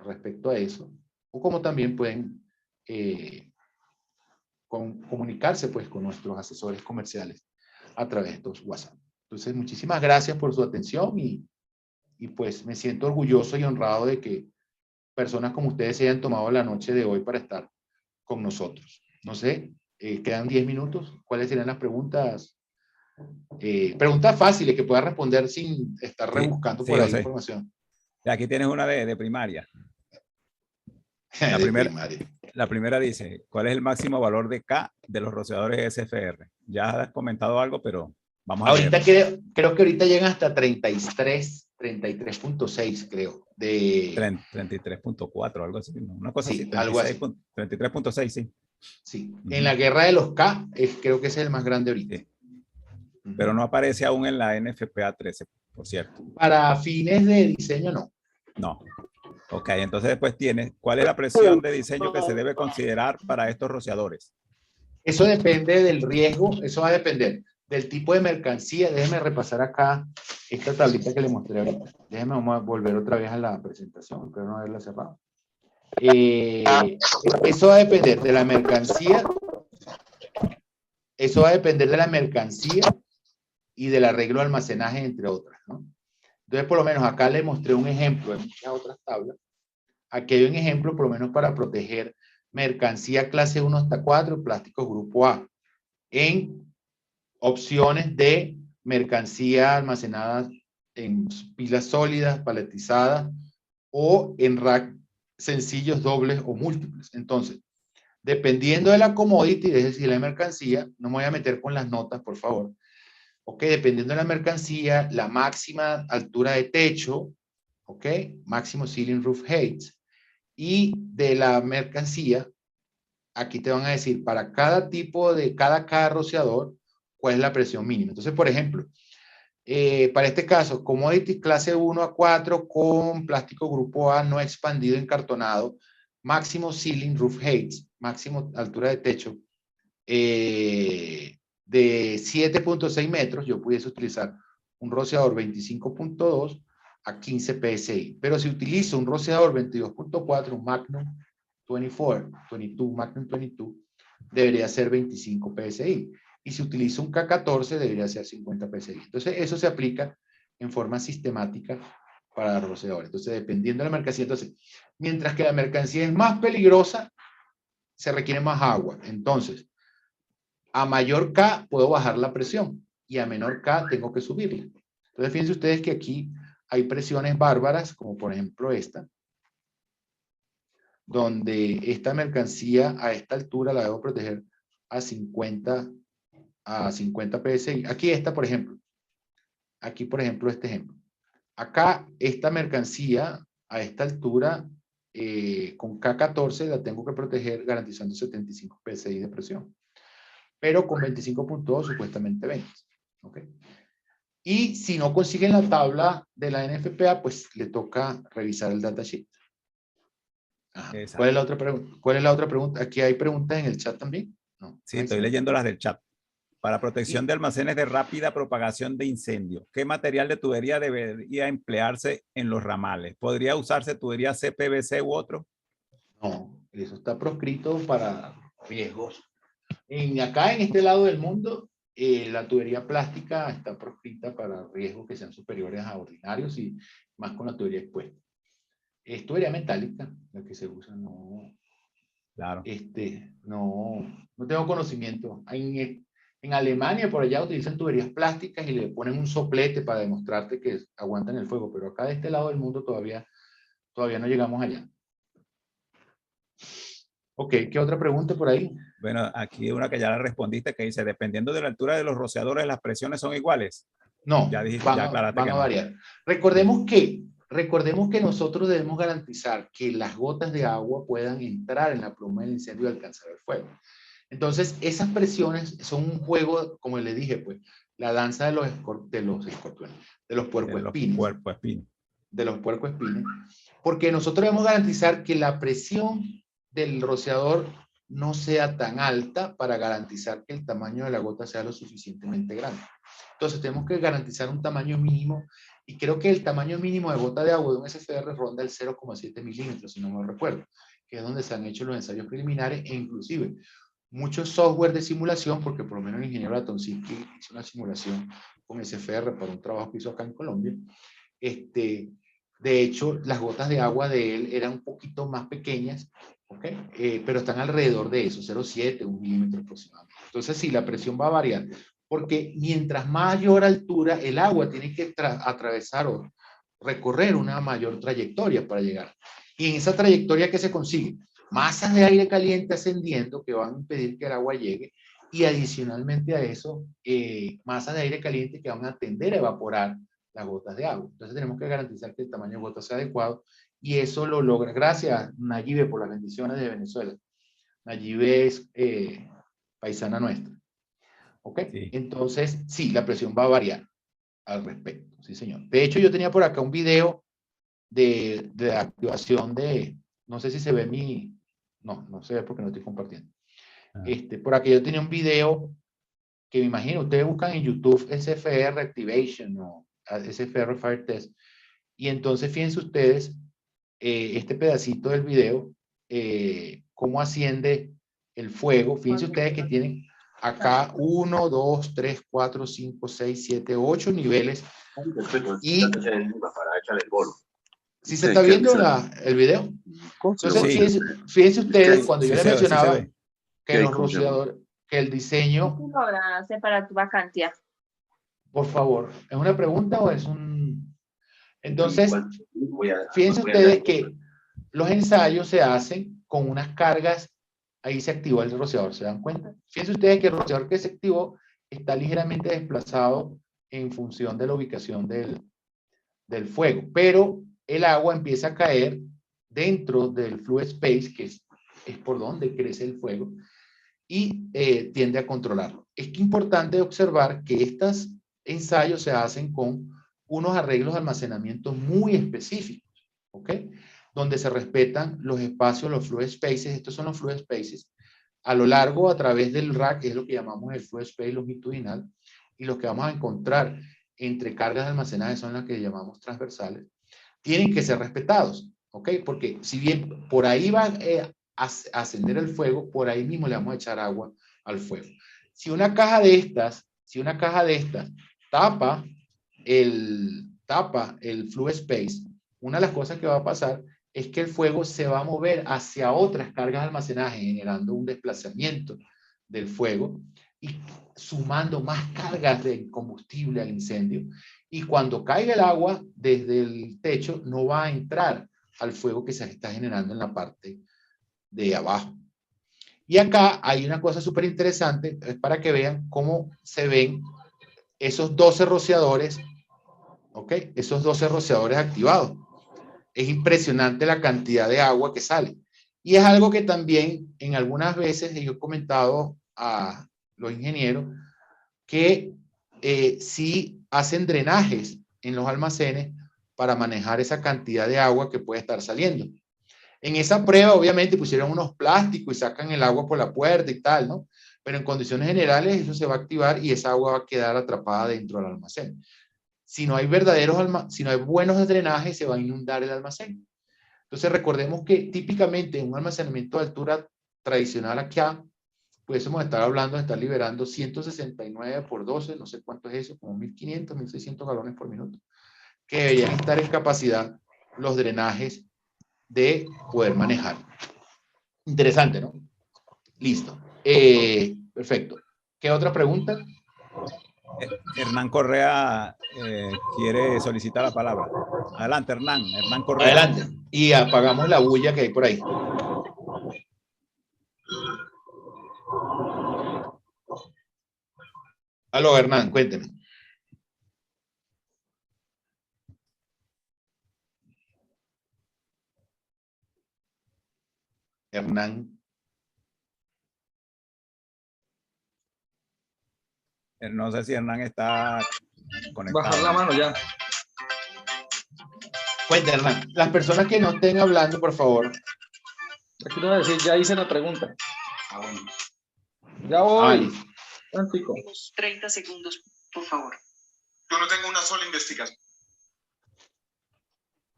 [SPEAKER 3] respecto a eso. O como también pueden comunicarse pues con nuestros asesores comerciales a través de estos WhatsApp. Entonces, muchísimas gracias por su atención y pues me siento orgulloso y honrado de que personas como ustedes se hayan tomado la noche de hoy para estar con nosotros. No sé, quedan 10 minutos. ¿Cuáles serían las preguntas? Preguntas fáciles que pueda responder sin estar rebuscando por ahí información.
[SPEAKER 2] Aquí tienes una de primaria. La primera dice, ¿cuál es el máximo valor de K de los rociadores SFR? Ya has comentado algo, pero vamos a
[SPEAKER 3] ahorita
[SPEAKER 2] leer.
[SPEAKER 3] Creo que ahorita llegan hasta 33.6, creo.
[SPEAKER 2] 33.4, algo así. Una cosa
[SPEAKER 3] sí,
[SPEAKER 2] así.
[SPEAKER 3] algo así.
[SPEAKER 2] 33.6, sí.
[SPEAKER 3] Sí, en la guerra de los K, creo que es el más grande ahorita.
[SPEAKER 2] Sí. Pero no aparece aún en la NFPA 13, por cierto.
[SPEAKER 3] Para fines de diseño, no.
[SPEAKER 2] No. Ok, entonces después tienes, ¿cuál es la presión de diseño que se debe considerar para estos rociadores?
[SPEAKER 3] Eso depende del riesgo, eso va a depender del tipo de mercancía. Déjeme repasar acá esta tablita que le mostré ahorita. Déjeme, vamos a volver otra vez a la presentación, espero no haberla cerrado. Eso va a depender de la mercancía. Eso va a depender de la mercancía y del arreglo de almacenaje, entre otras, ¿no? Entonces, por lo menos acá le mostré un ejemplo de muchas otras tablas. Aquí hay un ejemplo, por lo menos para proteger mercancía clase 1 hasta 4, plásticos grupo A, en opciones de mercancía almacenada en pilas sólidas, paletizadas o en rack sencillos, dobles o múltiples. Entonces, dependiendo de la commodity, es decir, la mercancía, no me voy a meter con las notas, por favor. Ok, dependiendo de la mercancía, la máxima altura de techo, ok, máximo ceiling roof height, y de la mercancía, aquí te van a decir para cada tipo de cada rociador, cuál es la presión mínima. Entonces, por ejemplo, para este caso, commodity clase 1 a 4 con plástico grupo A no expandido encartonado, máximo ceiling roof height, máximo altura de techo, de 7.6 metros, yo pudiese utilizar un rociador 25.2 a 15 psi. Pero si utilizo un rociador 22.4, un Magnum 22, Magnum 22, debería ser 25 psi. Y si utilizo un K14, debería ser 50 psi. Entonces, eso se aplica en forma sistemática para los rociadores. Entonces, dependiendo de la mercancía, entonces, mientras que la mercancía es más peligrosa, se requiere más agua. Entonces, a mayor K puedo bajar la presión y a menor K tengo que subirla. Entonces, fíjense ustedes que aquí hay presiones bárbaras, como por ejemplo esta, donde esta mercancía a esta altura la debo proteger a 50 psi. Aquí esta, por ejemplo. Aquí, por ejemplo, este ejemplo. Acá, esta mercancía a esta altura, con K14 la tengo que proteger garantizando 75 psi de presión. Pero con 25.2 supuestamente 20. ¿Okay? Y si no consiguen la tabla de la NFPA, pues le toca revisar el datasheet. ¿Cuál es la otra pregunta? ¿Cuál es la otra pregunta? Aquí hay preguntas en el chat también. No,
[SPEAKER 2] sí, estoy leyendo las del chat. Para protección de almacenes de rápida propagación de incendios, ¿qué material de tubería debería emplearse en los ramales? ¿Podría usarse tubería CPVC u otro?
[SPEAKER 3] No, eso está proscrito para riesgos. Acá en este lado del mundo, la tubería plástica está proscrita para riesgos que sean superiores a ordinarios y más con la tubería expuesta. Es tubería metálica la que se usa, no,
[SPEAKER 2] Claro.
[SPEAKER 3] no tengo conocimiento. En Alemania, por allá, utilizan tuberías plásticas y le ponen un soplete para demostrarte que aguantan el fuego, pero acá de este lado del mundo todavía no llegamos allá. Ok, ¿qué otra pregunta por ahí?
[SPEAKER 2] Bueno, aquí una que ya la respondiste, que dice, dependiendo de la altura de los rociadores, ¿las presiones son iguales?
[SPEAKER 3] No,
[SPEAKER 2] Ya dijiste,
[SPEAKER 3] van
[SPEAKER 2] ya aclaraste
[SPEAKER 3] a
[SPEAKER 2] que no.
[SPEAKER 3] variar. Recordemos que nosotros debemos garantizar que las gotas de agua puedan entrar en la pluma del incendio y alcanzar el fuego. Entonces, esas presiones son un juego, como le dije, pues, la danza de los escorpiones, de los puercoespines. De los puercoespines, porque nosotros debemos garantizar que la presión del rociador no sea tan alta para garantizar que el tamaño de la gota sea lo suficientemente grande. Entonces tenemos que garantizar un tamaño mínimo, y creo que el tamaño mínimo de gota de agua de un SFR ronda el 0,7 milímetros, si no me recuerdo, que es donde se han hecho los ensayos preliminares, e inclusive muchos software de simulación, porque por lo menos el ingeniero Latonski hizo una simulación con SFR para un trabajo que hizo acá en Colombia. De hecho, las gotas de agua de él eran un poquito más pequeñas, ¿okay? Pero están alrededor de eso, 0,7, 1 milímetro aproximadamente. Entonces, sí, la presión va a variar, porque mientras mayor altura, el agua tiene que atravesar o recorrer una mayor trayectoria para llegar. Y en esa trayectoria, ¿qué se consigue? Masas de aire caliente ascendiendo que van a impedir que el agua llegue, y adicionalmente a eso, masas de aire caliente que van a tender a evaporar las gotas de agua. Entonces tenemos que garantizar que el tamaño de gota sea adecuado, y eso lo logra. Gracias, Nayibe, por las bendiciones de Venezuela. Nayibe es paisana nuestra. ¿Ok? Sí. Entonces, sí, la presión va a variar al respecto. Sí, señor. De hecho, yo tenía por acá un video de activación de, no sé si se ve no se ve porque no estoy compartiendo. Por aquí yo tenía un video que me imagino, ustedes buscan en YouTube SFR Activation o SFR Fire Test, y entonces fíjense ustedes este pedacito del video, cómo asciende el fuego. Fíjense ustedes que tienen acá 1, 2, 3, 4, 5, 6, 7, 8 niveles. Y ¿sí se está viendo el video? Entonces, sí. Fíjense ustedes, cuando yo les mencionaba que los rociadores, que el diseño...
[SPEAKER 6] ¿Qué lograste para tu vacantía?
[SPEAKER 3] Por favor, ¿es una pregunta o es un...? Entonces, fíjense ustedes que los ensayos se hacen con unas cargas, ahí se activó el rociador, ¿se dan cuenta? Fíjense ustedes que el rociador que se activó está ligeramente desplazado en función de la ubicación del fuego, pero el agua empieza a caer dentro del fluid space, que es por donde crece el fuego, y tiende a controlarlo. Es importante observar que estos ensayos se hacen con unos arreglos de almacenamiento muy específicos, ¿ok? Donde se respetan los espacios, los fluid spaces. Estos son los fluid spaces a lo largo, a través del rack, que es lo que llamamos el fluid space longitudinal, y los que vamos a encontrar entre cargas de almacenaje son las que llamamos transversales, tienen que ser respetados, ¿ok? Porque si bien por ahí va a ascender el fuego, por ahí mismo le vamos a echar agua al fuego. Si una caja de estas tapa el fluid space, una de las cosas que va a pasar es que el fuego se va a mover hacia otras cargas de almacenaje, generando un desplazamiento del fuego y sumando más cargas de combustible al incendio. Y cuando caiga el agua desde el techo, no va a entrar al fuego que se está generando en la parte de abajo. Y acá hay una cosa súper interesante, es para que vean cómo se ven esos 12 rociadores, ¿ok? Esos 12 rociadores activados. Es impresionante la cantidad de agua que sale. Y es algo que también en algunas veces yo he comentado a los ingenieros que sí hacen drenajes en los almacenes para manejar esa cantidad de agua que puede estar saliendo. En esa prueba, obviamente, pusieron unos plásticos y sacan el agua por la puerta y tal, ¿no? Pero en condiciones generales eso se va a activar y esa agua va a quedar atrapada dentro del almacén. Si no hay si no hay buenos drenajes, se va a inundar el almacén. Entonces recordemos que típicamente en un almacenamiento de altura tradicional acá, pudiésemos estar hablando de estar liberando 169 por 12, no sé cuánto es eso, como 1500, 1600 galones por minuto, que deberían estar en capacidad los drenajes de poder manejar. Interesante, ¿no? Listo. Perfecto. ¿Qué otra pregunta?
[SPEAKER 2] Hernán Correa quiere solicitar la palabra. Adelante, Hernán. Hernán Correa.
[SPEAKER 3] Adelante. Y apagamos la bulla que hay por ahí. Aló, Hernán, cuénteme. Hernán.
[SPEAKER 2] No sé si Hernán está conectado.
[SPEAKER 7] Bajar la mano ya.
[SPEAKER 3] Cuéntame, Hernán. Las personas que no estén hablando, por favor.
[SPEAKER 7] Aquí le voy a decir, ya hice la pregunta. Ya voy. Antico.
[SPEAKER 8] 30 segundos, por favor.
[SPEAKER 9] Yo no tengo una sola investigación.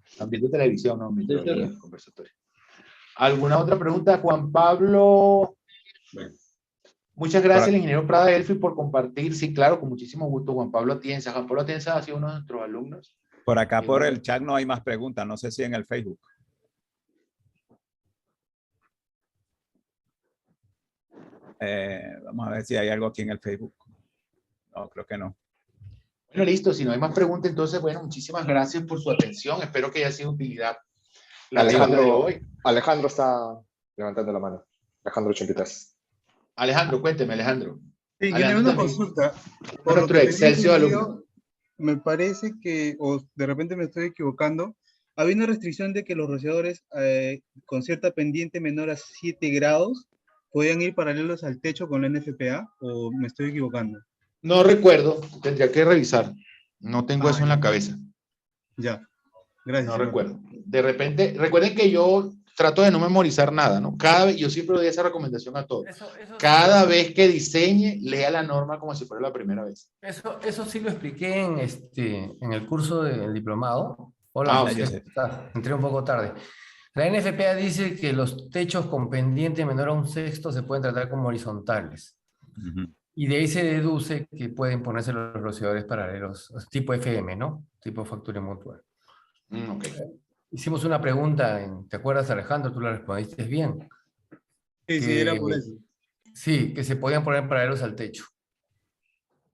[SPEAKER 3] Están viendo televisión, ¿no?
[SPEAKER 7] Sí, sí.
[SPEAKER 3] Conversatorio. ¿Alguna otra pregunta? Juan Pablo. Muchas gracias al ingeniero Prada Elfi por compartir. Sí, claro, con muchísimo gusto. Juan Pablo Atienza. Juan Pablo Atienza ha sido uno de nuestros alumnos.
[SPEAKER 2] Por acá, por el chat, no hay más preguntas. No sé si en el Facebook. Vamos a ver si hay algo aquí en el Facebook. No, creo que no.
[SPEAKER 3] Bueno, listo. Si no hay más preguntas, entonces, bueno, muchísimas gracias por su atención. Espero que haya sido de utilidad.
[SPEAKER 10] Alejandro está levantando la mano. Alejandro 83.
[SPEAKER 3] Alejandro, cuénteme, Alejandro.
[SPEAKER 11] Sí, yo
[SPEAKER 3] Alejandro
[SPEAKER 11] tengo una
[SPEAKER 3] también.
[SPEAKER 11] consulta.
[SPEAKER 3] Por nuestro excelso alumno.
[SPEAKER 11] Me parece que, o de repente me estoy equivocando, había una restricción de que los rociadores con cierta pendiente menor a 7 grados podían ir paralelos al techo con la NFPA, o me estoy equivocando.
[SPEAKER 3] No recuerdo, tendría que revisar. No tengo eso en la cabeza.
[SPEAKER 11] Ya, gracias.
[SPEAKER 3] No recuerdo. De repente, recuerden que yo trato de no memorizar nada, ¿no? Yo siempre doy esa recomendación a todos. Cada vez que diseñe, lea la norma como si fuera la primera vez.
[SPEAKER 12] Eso sí lo expliqué en el curso del diplomado. Hola, José, entré un poco tarde. La NFPA dice que los techos con pendiente menor a 1/6 se pueden tratar como horizontales. Y de ahí se deduce que pueden ponerse los rociadores paralelos, tipo FM, ¿no? Tipo factura mutual.
[SPEAKER 3] Okay.
[SPEAKER 12] Hicimos una pregunta, ¿te acuerdas, Alejandro? Tú la respondiste bien.
[SPEAKER 11] Sí, era por eso.
[SPEAKER 12] Sí, que se podían poner paralelos al techo.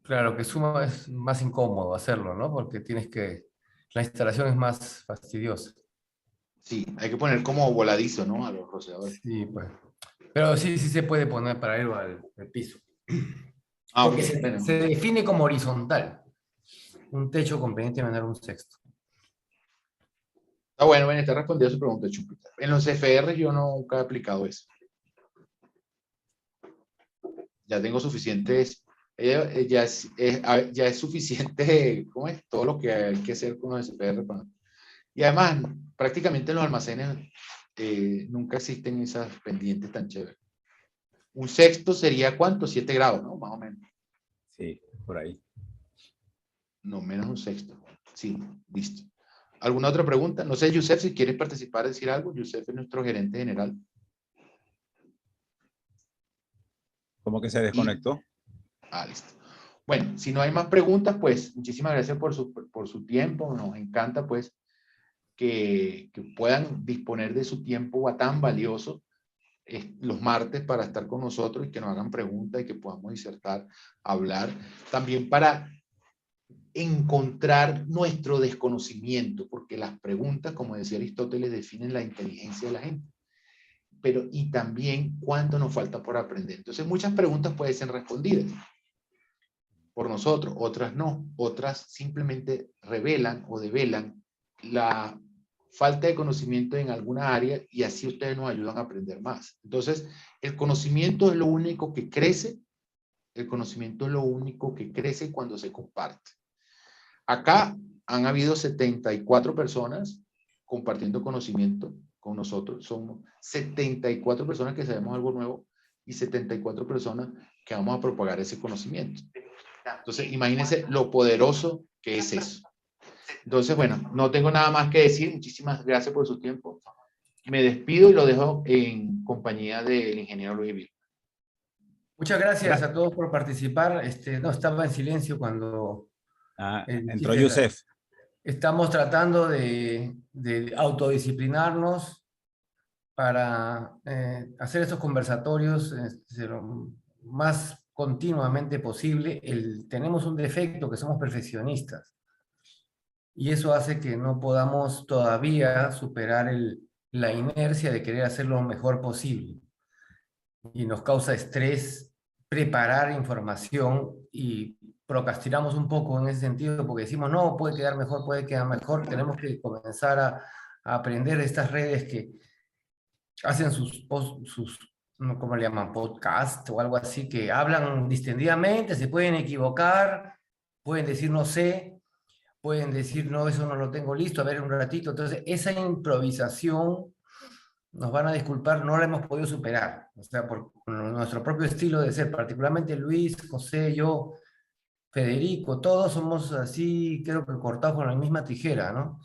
[SPEAKER 12] Claro, que es más incómodo hacerlo, ¿no? Porque la instalación es más fastidiosa.
[SPEAKER 3] Sí, hay que poner como voladizo, ¿no? A los rociadores.
[SPEAKER 12] Sí, pues. Pero sí se puede poner paralelo al piso. Porque se define como horizontal. Un techo con pendiente menor a 1/6.
[SPEAKER 3] Está bueno, está respondida su pregunta, Chupita. En los CFR yo nunca he aplicado eso. Ya tengo suficientes, ya es suficiente, ¿cómo es? Todo lo que hay que hacer con los CFR. Y además, prácticamente en los almacenes nunca existen esas pendientes tan chéveres. 1/6 sería ¿cuánto? 7 grados, ¿no? Más o menos.
[SPEAKER 2] Sí, por ahí.
[SPEAKER 3] No, menos 1/6. Sí, listo. ¿Alguna otra pregunta? No sé, Yusef, si quieres participar, decir algo. Yusef es nuestro gerente general.
[SPEAKER 2] ¿Cómo que se desconectó?
[SPEAKER 3] Listo. Bueno, si no hay más preguntas, pues muchísimas gracias por su tiempo. Nos encanta, pues, que puedan disponer de su tiempo tan valioso los martes para estar con nosotros y que nos hagan preguntas y que podamos disertar, hablar. También para encontrar nuestro desconocimiento, porque las preguntas, como decía Aristóteles, definen la inteligencia de la gente. Y también cuánto nos falta por aprender. Entonces, muchas preguntas pueden ser respondidas por nosotros, otras no. Otras simplemente revelan o develan la falta de conocimiento en alguna área y así ustedes nos ayudan a aprender más. Entonces, el conocimiento es lo único que crece. El conocimiento es lo único que crece cuando se comparte. Acá han habido 74 personas compartiendo conocimiento con nosotros. Somos 74 personas que sabemos algo nuevo y 74 personas que vamos a propagar ese conocimiento. Entonces, imagínense lo poderoso que es eso. Entonces, bueno, no tengo nada más que decir. Muchísimas gracias por su tiempo. Me despido y lo dejo en compañía del ingeniero Luis Vilma.
[SPEAKER 12] Muchas gracias a todos por participar. No, estaba en silencio cuando...
[SPEAKER 2] entró Yusef.
[SPEAKER 12] Estamos tratando de autodisciplinarnos para hacer estos conversatorios lo más continuamente posible. Tenemos un defecto, que somos perfeccionistas. Y eso hace que no podamos todavía superar la inercia de querer hacer lo mejor posible. Y nos causa estrés preparar información y procrastinamos un poco en ese sentido porque decimos, no, puede quedar mejor, tenemos que comenzar a aprender estas redes que hacen sus ¿cómo le llaman? Podcast o algo así, que hablan distendidamente, se pueden equivocar, pueden decir no sé, pueden decir no, eso no lo tengo listo, a ver un ratito. Entonces, esa improvisación, nos van a disculpar, no la hemos podido superar. O sea, por nuestro propio estilo de ser, particularmente Luis, José, yo, Federico, todos somos así, creo que cortados con la misma tijera, ¿no?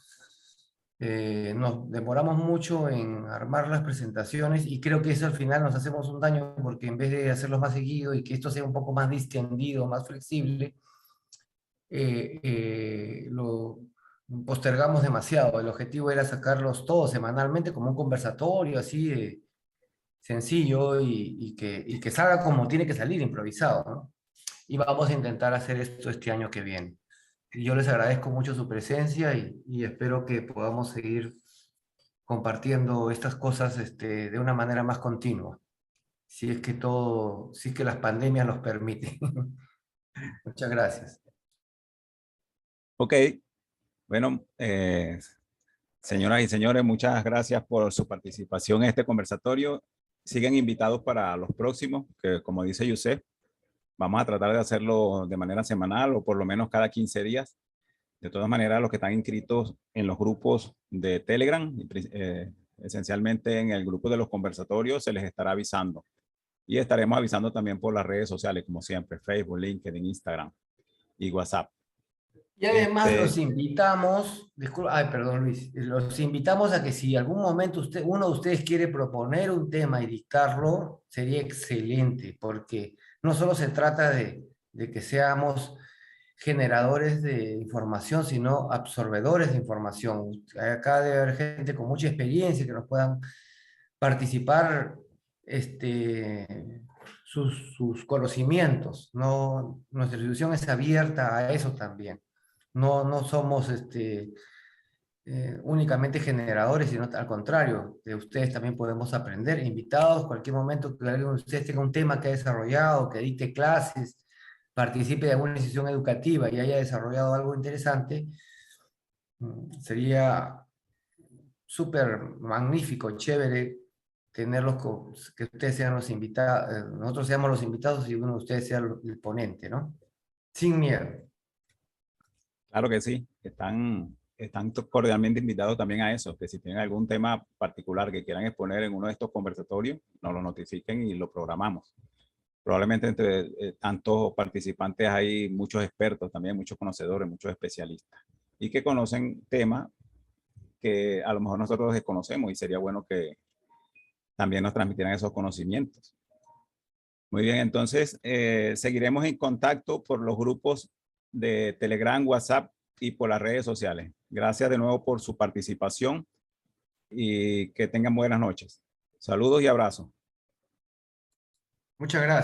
[SPEAKER 12] Nos demoramos mucho en armar las presentaciones y creo que eso al final nos hacemos un daño porque en vez de hacerlo más seguido y que esto sea un poco más distendido, más flexible, lo postergamos demasiado. El objetivo era sacarlos todos semanalmente como un conversatorio así sencillo y que salga como tiene que salir, improvisado, ¿no? Y vamos a intentar hacer esto este año que viene. Y yo les agradezco mucho su presencia y espero que podamos seguir compartiendo estas cosas de una manera más continua, si es que las pandemias nos permiten. Muchas gracias.
[SPEAKER 2] Ok, bueno, señoras y señores, muchas gracias por su participación en este conversatorio. Siguen invitados para los próximos, que como dice Yusef, vamos a tratar de hacerlo de manera semanal o por lo menos cada 15 días. De todas maneras, los que están inscritos en los grupos de Telegram, esencialmente en el grupo de los conversatorios, se les estará avisando. Y estaremos avisando también por las redes sociales, como siempre, Facebook, LinkedIn, Instagram y WhatsApp.
[SPEAKER 12] Y además los invitamos, perdón Luis, los invitamos a que si algún momento uno de ustedes quiere proponer un tema y dictarlo, sería excelente, porque no solo se trata de que seamos generadores de información, sino absorbedores de información. Acá debe haber gente con mucha experiencia que nos puedan participar sus conocimientos. No, nuestra institución es abierta a eso también. No somos únicamente generadores, sino al contrario, de ustedes también podemos aprender. Invitados, cualquier momento que alguien de ustedes tenga un tema que ha desarrollado, que dicte clases, participe de alguna institución educativa y haya desarrollado algo interesante, sería súper magnífico, chévere tenerlos, que ustedes sean los invitados, nosotros seamos los invitados y uno de ustedes sea el ponente, ¿no? Sin miedo.
[SPEAKER 2] Claro que sí, están cordialmente invitados también a eso, que si tienen algún tema particular que quieran exponer en uno de estos conversatorios, nos lo notifiquen y lo programamos. Probablemente entre tantos participantes hay muchos expertos también, muchos conocedores, muchos especialistas y que conocen temas que a lo mejor nosotros desconocemos y sería bueno que también nos transmitieran esos conocimientos. Muy bien, entonces seguiremos en contacto por los grupos de Telegram, WhatsApp y por las redes sociales. Gracias de nuevo por su participación y que tengan buenas noches. Saludos y abrazos.
[SPEAKER 12] Muchas gracias.